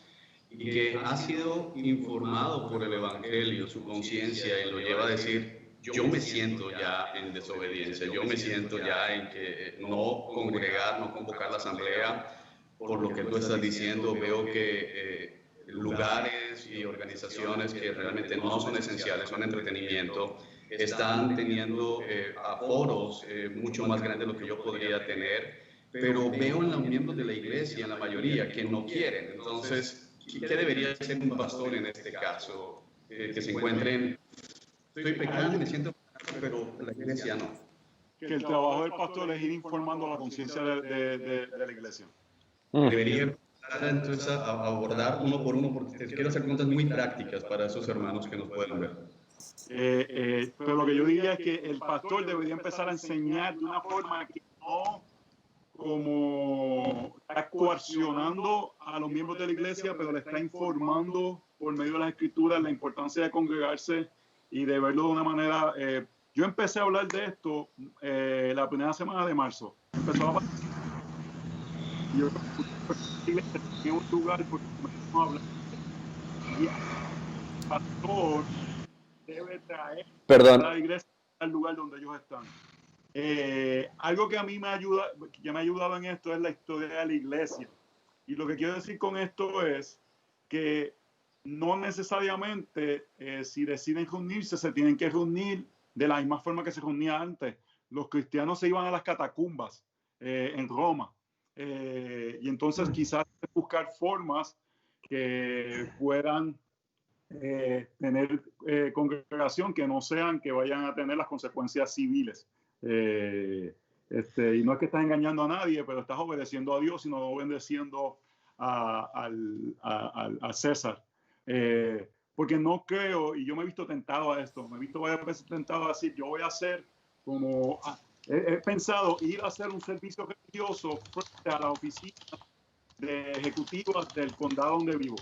Y que ha sido informado por el Evangelio, su conciencia, y lo lleva a decir, yo me siento ya en desobediencia, yo me siento ya en que no congregar, no convocar la asamblea, por lo que tú estás diciendo, veo que lugares y organizaciones que realmente no son esenciales, son entretenimiento, están teniendo aforos mucho más grandes de lo que yo podría tener, pero veo en los miembros de la iglesia, en la mayoría, que no quieren. Entonces, ¿qué debería hacer un pastor en este caso? Que se encuentren, estoy pecando y me siento pecado, pero la iglesia no. Que el trabajo del pastor es ir informando a la conciencia de la iglesia. Debería entonces a abordar uno por uno, porque te quiero hacer preguntas muy prácticas para esos hermanos que nos pueden ver. Pero lo que yo diría es que el pastor debería empezar a enseñar de una forma que no como está coaccionando a los miembros de la iglesia, pero le está informando por medio de las escrituras la importancia de congregarse y de verlo de una manera. Yo empecé a hablar de esto la primera semana de marzo. Empezó a yo en un lugar porque comenzamos a hablar y el pastor debe traer a la iglesia al lugar donde ellos están. Algo que a mí me ha ayudado en esto es la historia de la iglesia. Y lo que quiero decir con esto es que no necesariamente si deciden reunirse, se tienen que reunir de la misma forma que se reunía antes. Los cristianos se iban a las catacumbas en Roma y entonces quizás buscar formas que puedan tener congregación que no sean que vayan a tener las consecuencias civiles. Y no es que estás engañando a nadie, pero estás obedeciendo a Dios, sino obedeciendo a César. Porque no creo, y yo me he visto tentado a esto, me he visto varias veces tentado a decir, yo voy a hacer como... he pensado ir a hacer un servicio religioso frente a la oficina de ejecutivas del condado donde vivo.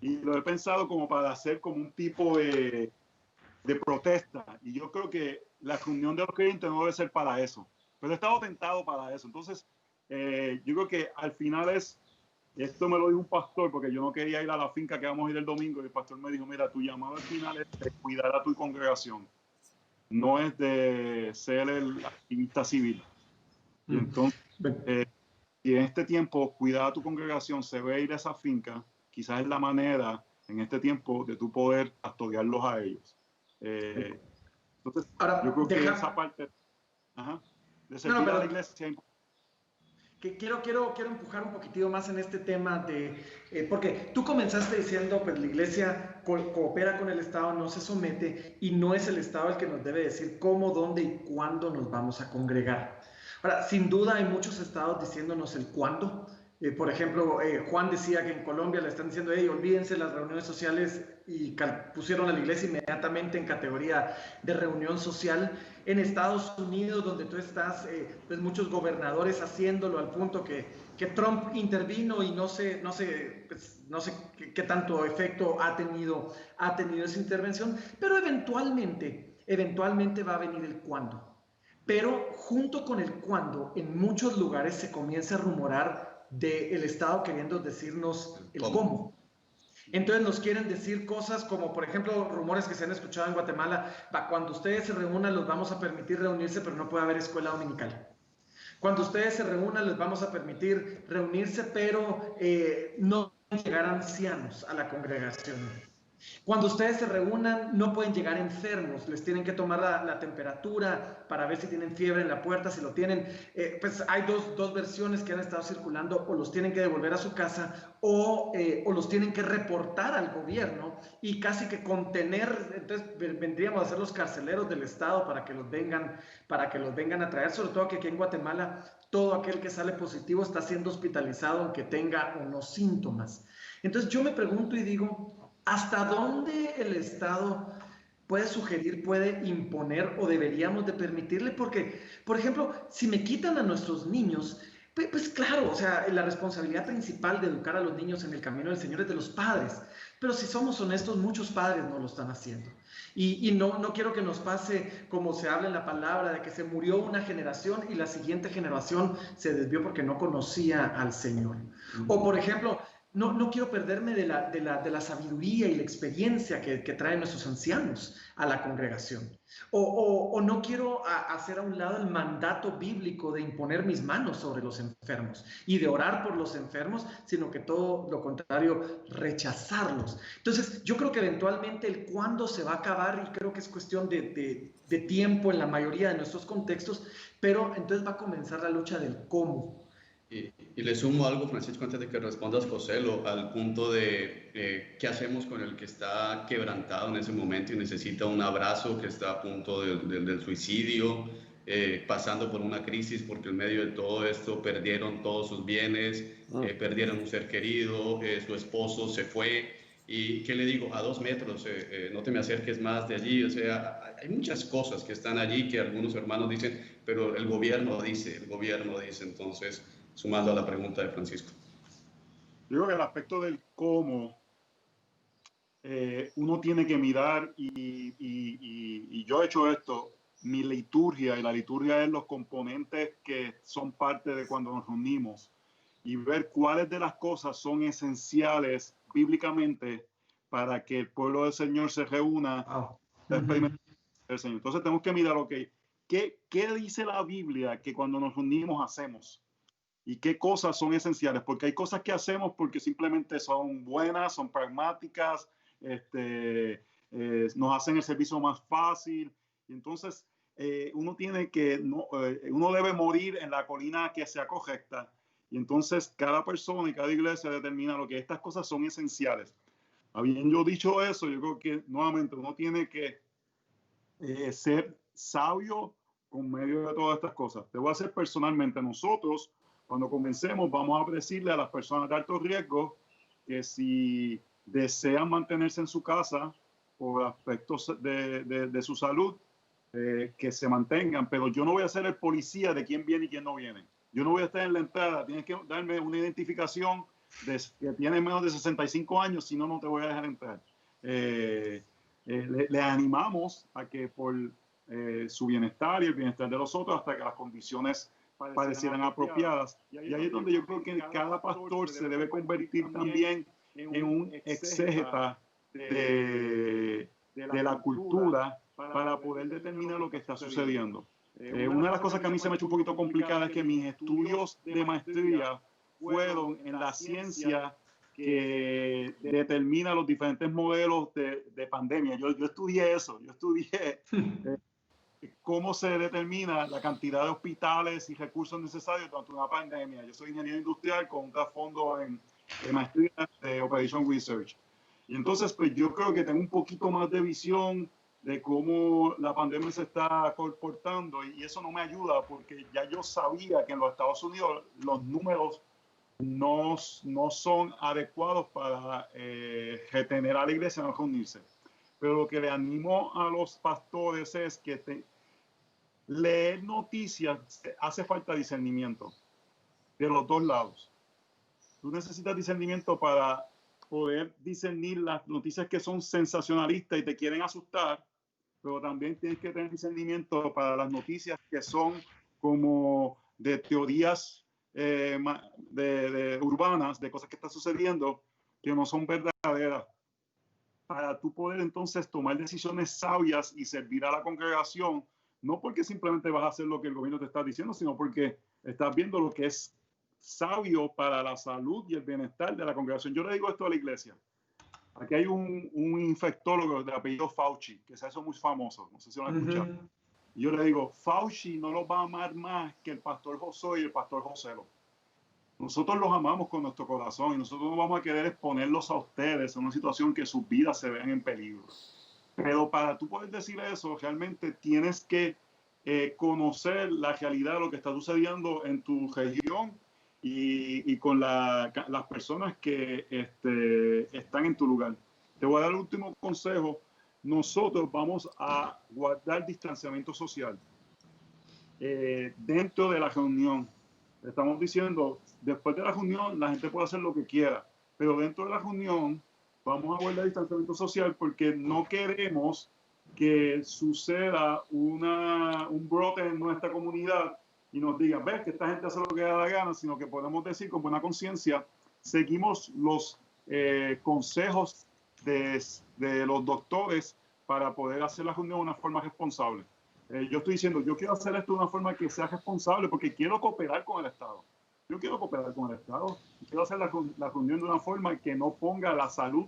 Y lo he pensado como para hacer como un tipo de protesta. Y yo creo que la reunión de los creyentes no debe ser para eso. Pero he estado tentado para eso. Entonces, yo creo que al final esto me lo dijo un pastor, porque yo no quería ir a la finca que vamos a ir el domingo. Y el pastor me dijo, mira, tu llamado al final es de cuidar a tu congregación. No es de ser el activista civil. Y entonces, si en este tiempo cuidar a tu congregación se ve ir a esa finca, quizás es la manera en este tiempo de tu poder custodiarlos a ellos. Entonces, ahora, yo creo que esa parte de servir a la iglesia... Que quiero empujar un poquitito más en este tema porque tú comenzaste diciendo, pues la iglesia coopera con el Estado, no se somete, y no es el Estado el que nos debe decir cómo, dónde y cuándo nos vamos a congregar. Ahora, sin duda hay muchos estados diciéndonos el cuándo. Por ejemplo, Juan decía que en Colombia le están diciendo, hey, olvídense las reuniones sociales, y pusieron a la iglesia inmediatamente en categoría de reunión social. En Estados Unidos, donde tú estás, pues muchos gobernadores haciéndolo, al punto que Trump intervino, y no sé qué tanto efecto ha tenido esa intervención, pero eventualmente va a venir el cuándo. Pero junto con el cuándo, en muchos lugares se comienza a rumorar del Estado queriendo decirnos el cómo. Entonces nos quieren decir cosas como, por ejemplo, rumores que se han escuchado en Guatemala: cuando ustedes se reúnan los vamos a permitir reunirse, pero no puede haber escuela dominical. Cuando ustedes se reúnan les vamos a permitir reunirse, pero no pueden llegar ancianos a la congregación. Cuando ustedes se reúnan no pueden llegar enfermos, les tienen que tomar la temperatura para ver si tienen fiebre en la puerta. Si lo tienen, pues hay dos versiones que han estado circulando: o los tienen que devolver a su casa, o los tienen que reportar al gobierno y casi que contener. Entonces vendríamos a ser los carceleros del Estado para que los vengan a traer, sobre todo que aquí en Guatemala todo aquel que sale positivo está siendo hospitalizado aunque tenga unos síntomas. Entonces yo me pregunto y digo, ¿hasta dónde el Estado puede sugerir, puede imponer, o deberíamos de permitirle? Porque, por ejemplo, si me quitan a nuestros niños, pues claro, o sea, la responsabilidad principal de educar a los niños en el camino del Señor es de los padres. Pero si somos honestos, muchos padres no lo están haciendo. Y no quiero que nos pase como se habla en la palabra, de que se murió una generación y la siguiente generación se desvió porque no conocía al Señor. O, por ejemplo, no quiero perderme de la sabiduría y la experiencia que traen nuestros ancianos a la congregación. O no quiero hacer a un lado el mandato bíblico de imponer mis manos sobre los enfermos y de orar por los enfermos, sino que todo lo contrario, rechazarlos. Entonces, yo creo que eventualmente el cuándo se va a acabar, y creo que es cuestión de tiempo en la mayoría de nuestros contextos, pero entonces va a comenzar la lucha del cómo. Y le sumo algo, Francisco, antes de que respondas, José, al punto de qué hacemos con el que está quebrantado en ese momento y necesita un abrazo, que está a punto del suicidio, pasando por una crisis porque en medio de todo esto perdieron todos sus bienes, perdieron un ser querido, su esposo se fue. Y ¿qué le digo? A 2 metros, no te me acerques más de allí. O sea, hay muchas cosas que están allí que algunos hermanos dicen, pero el gobierno dice. Entonces, sumando a la pregunta de Francisco. Yo creo que el aspecto del cómo uno tiene que mirar, y yo he hecho esto, mi liturgia, y la liturgia es los componentes que son parte de cuando nos reunimos, y ver cuáles de las cosas son esenciales bíblicamente para que el pueblo del Señor se reúna. El Señor. Entonces tenemos que mirar, ¿qué dice la Biblia que cuando nos reunimos hacemos? ¿Y qué cosas son esenciales? Porque hay cosas que hacemos porque simplemente son buenas, son pragmáticas, nos hacen el servicio más fácil. Y entonces uno debe morir en la colina que sea correcta. Y entonces cada persona y cada iglesia determina lo que estas cosas son esenciales. Habiendo dicho eso, yo creo que nuevamente uno tiene que ser sabio con medio de todas estas cosas. Te voy a hacer personalmente. Nosotros, cuando comencemos, vamos a decirle a las personas de alto riesgo que si desean mantenerse en su casa por aspectos de su salud, que se mantengan, pero yo no voy a ser el policía de quién viene y quién no viene. Yo no voy a estar en la entrada, tienes que darme una identificación que tiene menos de 65 años, si no, no te voy a dejar entrar. Le animamos a que por su bienestar y el bienestar de los otros, hasta que las condiciones parecieran apropiadas. Y ahí es donde yo creo que cada pastor se debe convertir también en un exégeta de la cultura para poder determinar lo que está sucediendo. Una de las cosas que a mí se me ha hecho un poquito complicada es que mis estudios de maestría fueron en la ciencia que determina los diferentes modelos de pandemia. Yo estudié eso, yo estudié cómo se determina la cantidad de hospitales y recursos necesarios durante una pandemia. Yo soy ingeniero industrial con un trasfondo en maestría de Operation Research. Y entonces, pues yo creo que tengo un poquito más de visión de cómo la pandemia se está comportando, y eso no me ayuda porque ya yo sabía que en los Estados Unidos los números no son adecuados para retener a la iglesia a no reunirse. Pero lo que le animo a los pastores es que leer noticias, hace falta discernimiento de los dos lados. Tú necesitas discernimiento para poder discernir las noticias que son sensacionalistas y te quieren asustar, pero también tienes que tener discernimiento para las noticias que son como de teorías urbanas, de cosas que están sucediendo que no son verdaderas, para tú poder entonces tomar decisiones sabias y servir a la congregación, no porque simplemente vas a hacer lo que el gobierno te está diciendo, sino porque estás viendo lo que es sabio para la salud y el bienestar de la congregación. Yo le digo esto a la iglesia. Aquí hay un infectólogo de apellido Fauci, que se hizo muy famoso, no sé si lo han escuchado. Y yo le digo, Fauci no los va a amar más que el pastor Josué y el pastor Joselo. Nosotros los amamos con nuestro corazón y nosotros no vamos a querer exponerlos a ustedes en una situación que sus vidas se vean en peligro. Pero para tú poder decir eso, realmente tienes que conocer la realidad de lo que está sucediendo en tu región y con las personas que están en tu lugar. Te voy a dar el último consejo. Nosotros vamos a guardar distanciamiento social dentro de la reunión. Estamos diciendo, después de la reunión la gente puede hacer lo que quiera, pero dentro de la reunión vamos a guardar distanciamiento social porque no queremos que suceda un brote en nuestra comunidad y nos digan, ves que esta gente hace lo que da la gana, sino que podemos decir con buena conciencia, seguimos los consejos de los doctores para poder hacer la reunión de una forma responsable. Yo estoy diciendo, yo quiero hacer esto de una forma que sea responsable porque quiero cooperar con el Estado. Yo quiero cooperar con el Estado. Quiero hacer la reunión de una forma que no ponga la salud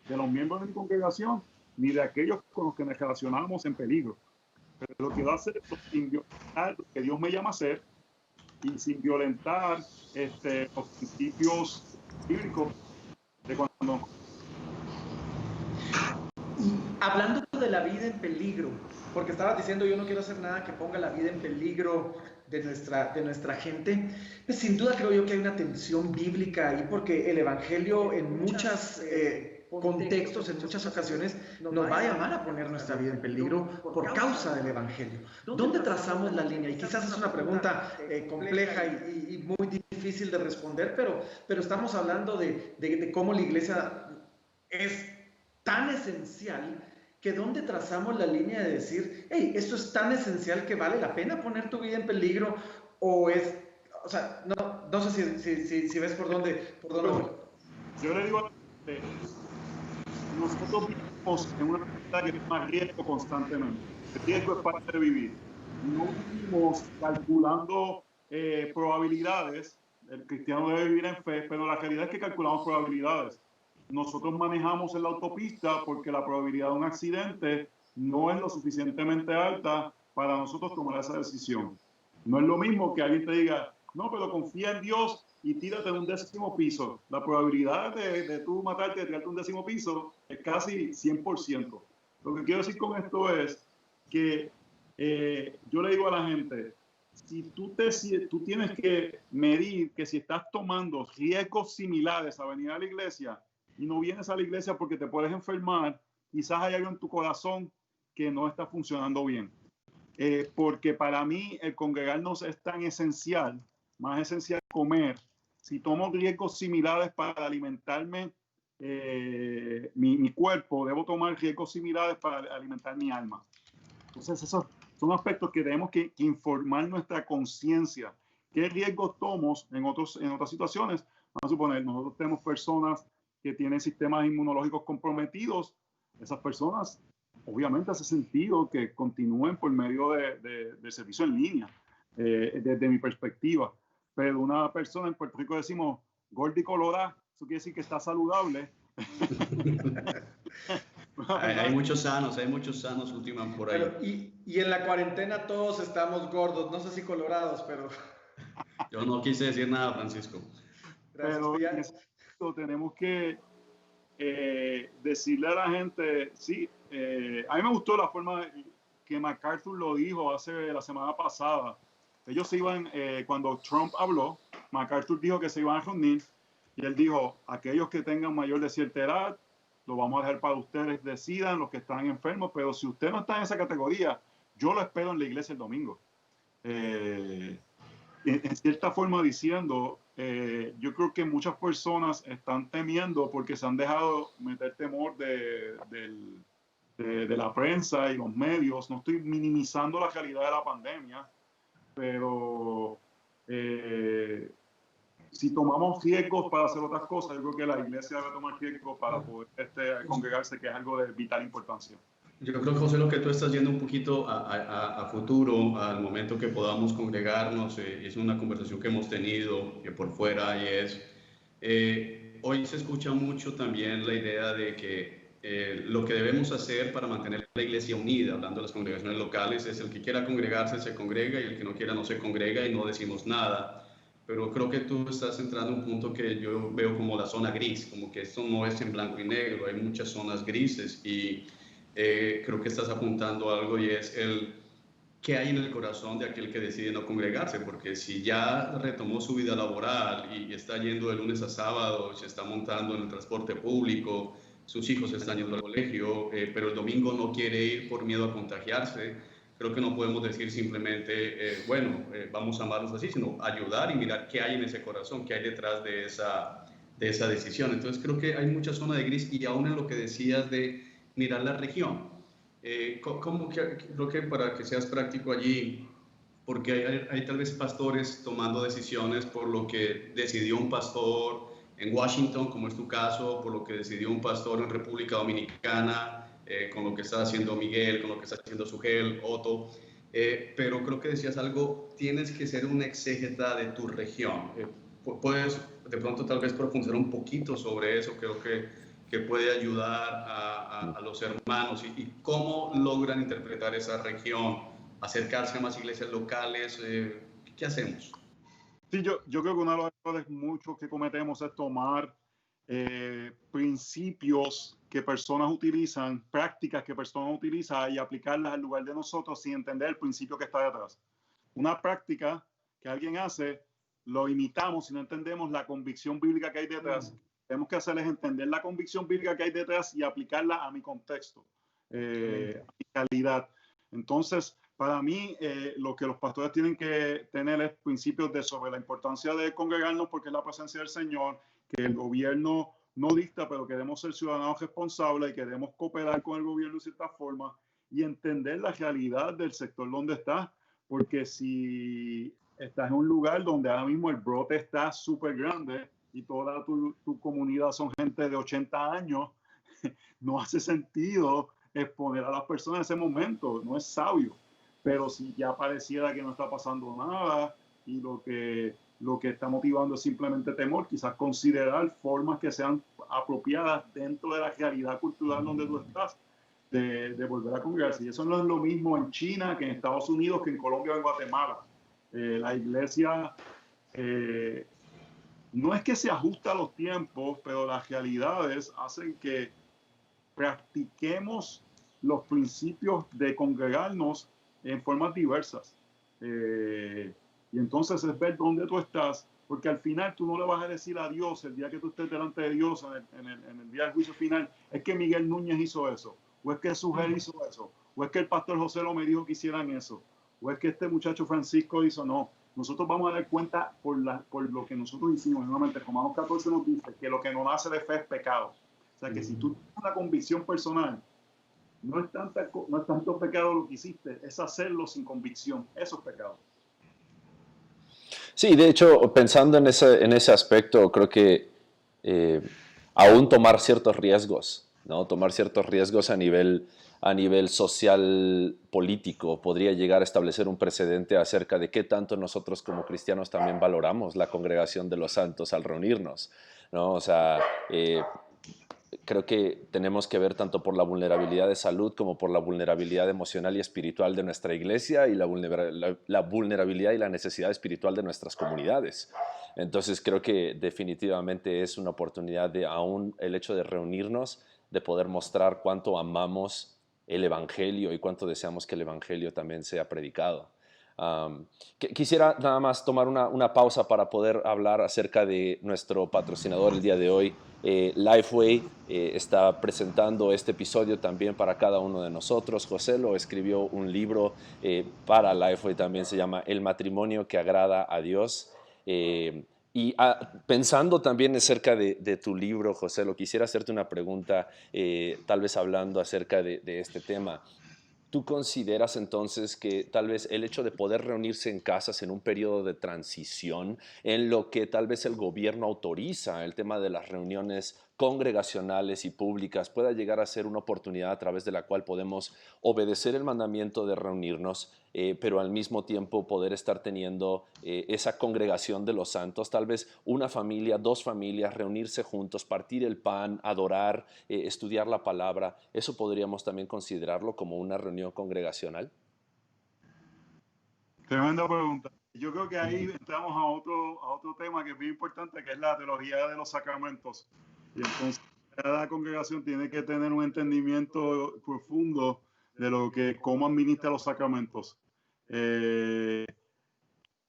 de los miembros de mi congregación ni de aquellos con los que nos relacionamos en peligro. Pero lo que va a hacer es sin violentar lo que Dios me llama a hacer y sin violentar los principios bíblicos de cuando... Hablando de la vida en peligro, porque estabas diciendo yo no quiero hacer nada que ponga la vida en peligro de nuestra gente, pues sin duda creo yo que hay una tensión bíblica ahí, porque el Evangelio en muchos contextos, en muchas ocasiones, nos va a llamar a poner nuestra vida en peligro por causa del Evangelio. ¿Dónde trazamos la línea? Y quizás es una pregunta compleja y muy difícil de responder, pero estamos hablando de cómo la iglesia es tan esencial, que dónde trazamos la línea de decir, hey, esto es tan esencial que vale la pena poner tu vida en peligro, o sea, no sé si ves por dónde voy. Yo le digo, nosotros vivimos en una realidad que es más riesgo constantemente. El riesgo es parte de vivir. No vivimos calculando probabilidades. El cristiano debe vivir en fe, pero la realidad es que calculamos probabilidades. Nosotros manejamos en la autopista porque la probabilidad de un accidente no es lo suficientemente alta para nosotros tomar esa decisión. No es lo mismo que alguien te diga, no, pero confía en Dios y tírate de un 10º piso. La probabilidad de tú matarte, de tirarte un 10º piso, es casi 100%. Lo que quiero decir con esto es que yo le digo a la gente, si tú tienes que medir que si estás tomando riesgos similares a venir a la iglesia y no vienes a la iglesia porque te puedes enfermar, quizás hay algo en tu corazón que no está funcionando bien. Porque para mí el congregarnos es tan esencial, más esencial que comer. Si tomo riesgos similares para alimentarme mi cuerpo, debo tomar riesgos similares para alimentar mi alma. Entonces esos son aspectos que tenemos que informar nuestra conciencia. ¿Qué riesgos tomamos en otras situaciones? Vamos a suponer, nosotros tenemos personas que tienen sistemas inmunológicos comprometidos. Esas personas, obviamente, hace sentido que continúen por medio de servicio en línea, desde mi perspectiva. Pero una persona, en Puerto Rico decimos gorda y colorada, eso quiere decir que está saludable. Hay muchos sanos últimamente por ahí. Pero, y en la cuarentena todos estamos gordos, no sé si colorados, pero... Yo no quise decir nada, Francisco. Gracias, pero en ese momento tenemos que decirle a la gente, sí, a mí me gustó la forma que MacArthur lo dijo la semana pasada. Ellos se iban, cuando Trump habló, MacArthur dijo que se iban a reunir y él dijo, aquellos que tengan mayor de cierta edad, lo vamos a dejar para ustedes decidan, los que están enfermos, pero si usted no está en esa categoría, yo lo espero en la iglesia el domingo. En cierta forma diciendo, yo creo que muchas personas están temiendo porque se han dejado meter temor de la prensa y los medios. No estoy minimizando la realidad de la pandemia, pero si tomamos riesgos para hacer otras cosas, yo creo que la iglesia debe tomar riesgos para poder congregarse, que es algo de vital importancia. Yo creo, José, lo que tú estás yendo un poquito a futuro, al momento que podamos congregarnos, es una conversación que hemos tenido por fuera y es, hoy se escucha mucho también la idea de que lo que debemos hacer para mantener la iglesia unida, hablando de las congregaciones locales, es el que quiera congregarse se congrega y el que no quiera no se congrega y no decimos nada. Pero creo que tú estás entrando en un punto que yo veo como la zona gris, como que esto no es en blanco y negro, hay muchas zonas grises y creo que estás apuntando a algo y es el qué hay en el corazón de aquel que decide no congregarse, porque si ya retomó su vida laboral y está yendo de lunes a sábado, se está montando en el transporte público, sus hijos están yendo al colegio, pero el domingo no quiere ir por miedo a contagiarse, creo que no podemos decir simplemente, vamos a amarlos así, sino ayudar y mirar qué hay en ese corazón, qué hay detrás de esa decisión. Entonces creo que hay mucha zona de gris y aún en lo que decías de mirar la región. Creo que para que seas práctico allí, porque hay tal vez pastores tomando decisiones por lo que decidió un pastor en Washington, como es tu caso, por lo que decidió un pastor en República Dominicana, con lo que está haciendo Miguel, con lo que está haciendo Sugel, Otto, pero creo que decías algo, tienes que ser un exégeta de tu región. Puedes de pronto tal vez profundizar un poquito sobre eso, creo que puede ayudar a los hermanos y cómo logran interpretar esa región, acercarse a más iglesias locales, ¿qué hacemos? Sí, yo creo que uno de los errores muchos que cometemos es tomar principios que personas utilizan, prácticas que personas utilizan y aplicarlas al lugar de nosotros sin entender el principio que está detrás. Una práctica que alguien hace, lo imitamos y no entendemos la convicción bíblica que hay detrás. Tenemos que hacerles entender la convicción bíblica que hay detrás y aplicarla a mi contexto, a mi realidad. Entonces, para mí, lo que los pastores tienen que tener es principios sobre la importancia de congregarnos porque es la presencia del Señor, que el gobierno no dicta, pero queremos ser ciudadanos responsables y queremos cooperar con el gobierno de cierta forma y entender la realidad del sector donde estás, porque si estás en un lugar donde ahora mismo el brote está súper grande y toda tu comunidad son gente de 80 años, no hace sentido exponer a las personas en ese momento, no es sabio. Pero si ya pareciera que no está pasando nada y lo que está motivando es simplemente temor, quizás considerar formas que sean apropiadas dentro de la realidad cultural donde tú estás. de volver a congregarse. Y eso no es lo mismo en China que en Estados Unidos, que en Colombia o en Guatemala. La iglesia no es que se ajusta a los tiempos, pero las realidades hacen que practiquemos los principios de congregarnos en formas diversas. Y entonces es ver dónde tú estás, porque al final tú no le vas a decir a Dios el día que tú estés delante de Dios en el día del juicio final, es que Miguel Núñez hizo eso, o es que Sugel hizo eso, o es que el pastor José lo me dijo que hicieran eso, o es que este muchacho Francisco hizo. No, nosotros vamos a dar cuenta por lo que nosotros hicimos. Nuevamente, Romanos 14 nos dice que lo que no nace de fe es pecado. O sea que si tú tienes una convicción personal, no es tanto pecado lo que hiciste, es hacerlo sin convicción. Eso es pecado. Sí, de hecho, pensando en ese aspecto, creo que aún tomar ciertos riesgos, ¿no? Tomar ciertos riesgos a nivel social político podría llegar a establecer un precedente acerca de qué tanto nosotros como cristianos también valoramos la congregación de los santos al reunirnos, ¿no? O sea, creo que tenemos que ver tanto por la vulnerabilidad de salud como por la vulnerabilidad emocional y espiritual de nuestra iglesia y la vulnerabilidad y la necesidad espiritual de nuestras comunidades. Entonces creo que definitivamente es una oportunidad de aún el hecho de reunirnos, de poder mostrar cuánto amamos el Evangelio y cuánto deseamos que el Evangelio también sea predicado. Quisiera nada más tomar una pausa para poder hablar acerca de nuestro patrocinador el día de hoy. Lifeway está presentando este episodio también para cada uno de nosotros. José lo escribió un libro para Lifeway, también se llama El matrimonio que agrada a Dios. Y pensando también acerca de tu libro, José, lo quisiera hacerte una pregunta, tal vez hablando acerca de este tema. ¿Tú consideras entonces que tal vez el hecho de poder reunirse en casas en un periodo de transición, en lo que tal vez el gobierno autoriza el tema de las reuniones congregacionales y públicas, pueda llegar a ser una oportunidad a través de la cual podemos obedecer el mandamiento de reunirnos, pero al mismo tiempo poder estar teniendo esa congregación de los santos, tal vez una familia, dos familias, reunirse juntos, partir el pan, adorar, estudiar la palabra? ¿Eso podríamos también considerarlo como una reunión congregacional? Tremenda pregunta. Yo creo que ahí entramos a otro tema que es bien importante, que es la teología de los sacramentos. Y entonces cada congregación tiene que tener un entendimiento profundo de cómo administra los sacramentos.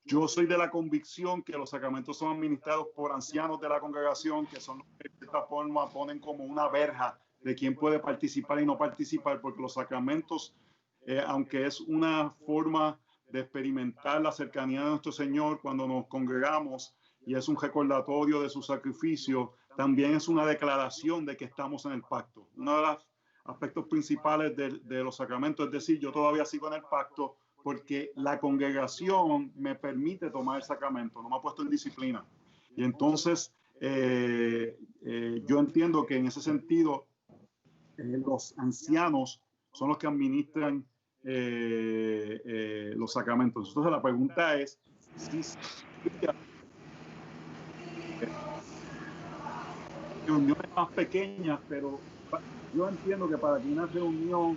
Yo soy de la convicción que los sacramentos son administrados por ancianos de la congregación, que son los que de esta forma ponen como una verja de quién puede participar y no participar, porque los sacramentos, aunque es una forma de experimentar la cercanía de nuestro Señor cuando nos congregamos y es un recordatorio de su sacrificio, también es una declaración de que estamos en el pacto. Uno de los aspectos principales de los sacramentos es decir, yo todavía sigo en el pacto porque la congregación me permite tomar el sacramento, no me ha puesto en disciplina. Y entonces yo entiendo que en ese sentido los ancianos son los que administran los sacramentos. Entonces la pregunta es si reuniones más pequeñas, pero yo entiendo que para que una reunión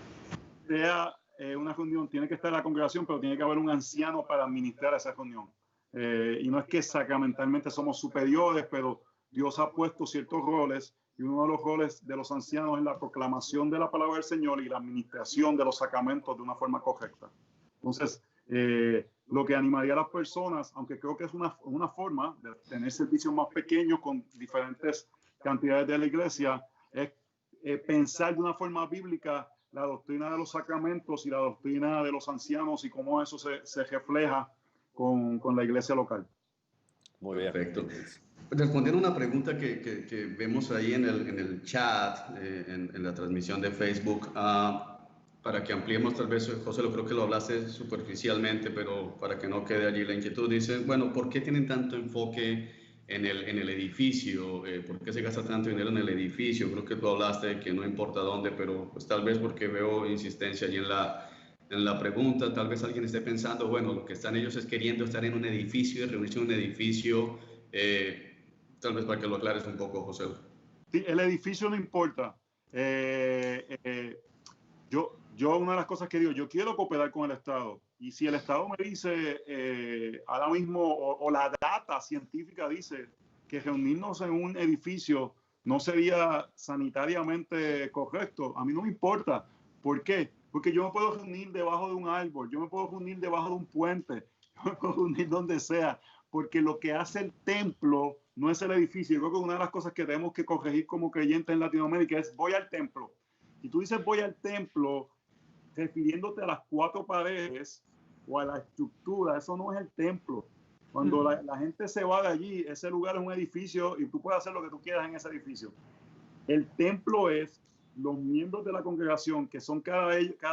sea una reunión, tiene que estar la congregación, pero tiene que haber un anciano para administrar esa reunión. Y no es que sacramentalmente somos superiores, pero Dios ha puesto ciertos roles, y uno de los roles de los ancianos es la proclamación de la palabra del Señor y la administración de los sacramentos de una forma correcta. Entonces, lo que animaría a las personas, aunque creo que es una forma de tener servicios más pequeños con diferentes cantidades de la iglesia, es pensar de una forma bíblica la doctrina de los sacramentos y la doctrina de los ancianos y cómo eso se refleja con la iglesia local. Muy bien. Perfecto. Respondiendo a una pregunta que vemos ahí en el chat, en la transmisión de Facebook, para que ampliemos tal vez, José, lo creo que lo hablaste superficialmente, pero para que no quede allí la inquietud, dice, bueno, ¿por qué tienen tanto enfoque en el edificio? ¿Por qué se gasta tanto dinero en el edificio? Creo que tú hablaste de que no importa dónde, pero pues tal vez porque veo insistencia allí en la pregunta, tal vez alguien esté pensando, bueno, lo que están ellos es queriendo estar en un edificio y reunirse en un edificio, tal vez para que lo aclares un poco, José. Sí, el edificio no importa. yo una de las cosas que digo, yo quiero cooperar con el Estado. Y si el Estado me dice, ahora mismo, o la data científica dice que reunirnos en un edificio no sería sanitariamente correcto, a mí no me importa. ¿Por qué? Porque yo me puedo reunir debajo de un árbol, yo me puedo reunir debajo de un puente, yo me puedo reunir donde sea, porque lo que hace el templo no es el edificio. Yo creo que una de las cosas que tenemos que corregir como creyentes en Latinoamérica es voy al templo. Si tú dices voy al templo, refiriéndote a las 4 paredes o a la estructura, eso no es el templo. Cuando la gente se va de allí, ese lugar es un edificio y tú puedes hacer lo que tú quieras en ese edificio. El templo es los miembros de la congregación, que son cada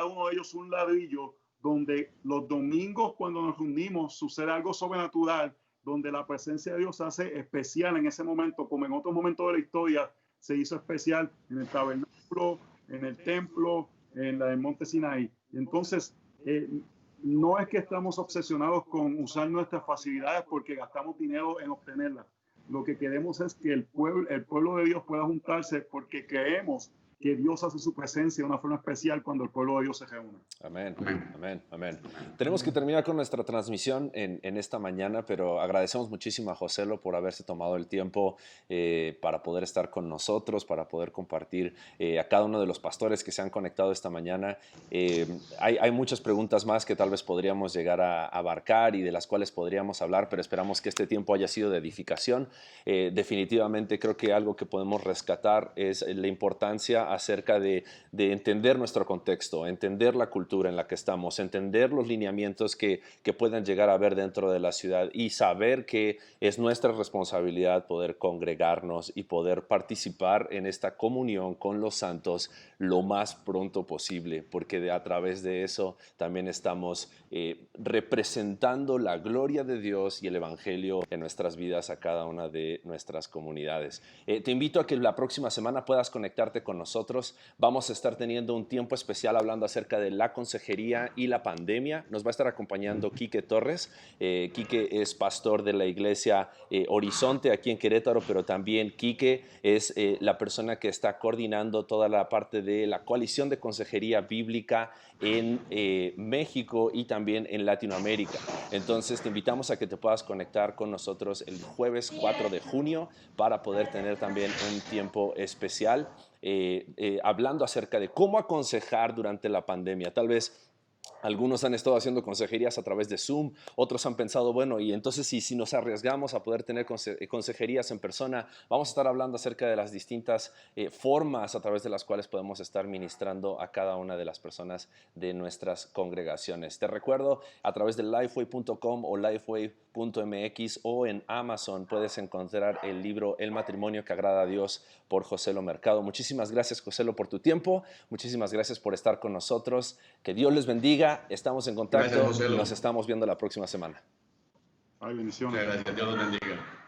uno de ellos un ladrillo, donde los domingos cuando nos reunimos sucede algo sobrenatural, donde la presencia de Dios se hace especial en ese momento, como en otros momentos de la historia se hizo especial en el tabernáculo, en el templo, en la del Monte Sinaí. Entonces, no es que estamos obsesionados con usar nuestras facilidades porque gastamos dinero en obtenerlas. Lo que queremos es que el pueblo de Dios pueda juntarse porque creemos que Dios hace su presencia de una forma especial cuando el pueblo de Dios se reúne. Amén, amén, amén. Tenemos que terminar con nuestra transmisión en esta mañana, pero agradecemos muchísimo a Joselo por haberse tomado el tiempo para poder estar con nosotros, para poder compartir a cada uno de los pastores que se han conectado esta mañana. Hay muchas preguntas más que tal vez podríamos llegar a abarcar y de las cuales podríamos hablar, pero esperamos que este tiempo haya sido de edificación. Definitivamente creo que algo que podemos rescatar es la importancia acerca de entender nuestro contexto, entender la cultura en la que estamos, entender los lineamientos que puedan llegar a haber dentro de la ciudad y saber que es nuestra responsabilidad poder congregarnos y poder participar en esta comunión con los santos lo más pronto posible, porque a través de eso también estamos representando la gloria de Dios y el Evangelio en nuestras vidas a cada una de nuestras comunidades. Te invito a que la próxima semana puedas conectarte con nosotros. Vamos a estar teniendo un tiempo especial hablando acerca de la consejería y la pandemia. Nos va a estar acompañando Quique Torres. Quique es pastor de la iglesia Horizonte aquí en Querétaro, pero también Quique es la persona que está coordinando toda la parte de la coalición de consejería bíblica en México y también en Latinoamérica. Entonces te invitamos a que te puedas conectar con nosotros el jueves 4 de junio para poder tener también un tiempo especial hablando acerca de cómo aconsejar durante la pandemia. Tal vez algunos han estado haciendo consejerías a través de Zoom, otros han pensado, bueno, y entonces si nos arriesgamos a poder tener consejerías en persona, vamos a estar hablando acerca de las distintas formas a través de las cuales podemos estar ministrando a cada una de las personas de nuestras congregaciones. Te recuerdo, a través de lifeway.com o lifeway.mx o en Amazon puedes encontrar el libro El matrimonio que agrada a Dios por Joselo Mercado. Muchísimas gracias, Joselo, por tu tiempo. Muchísimas gracias por estar con nosotros. Que Dios les bendiga. Estamos en contacto. Gracias, nos estamos viendo la próxima semana. Ay, bendiciones. Gracias, Dios los bendiga.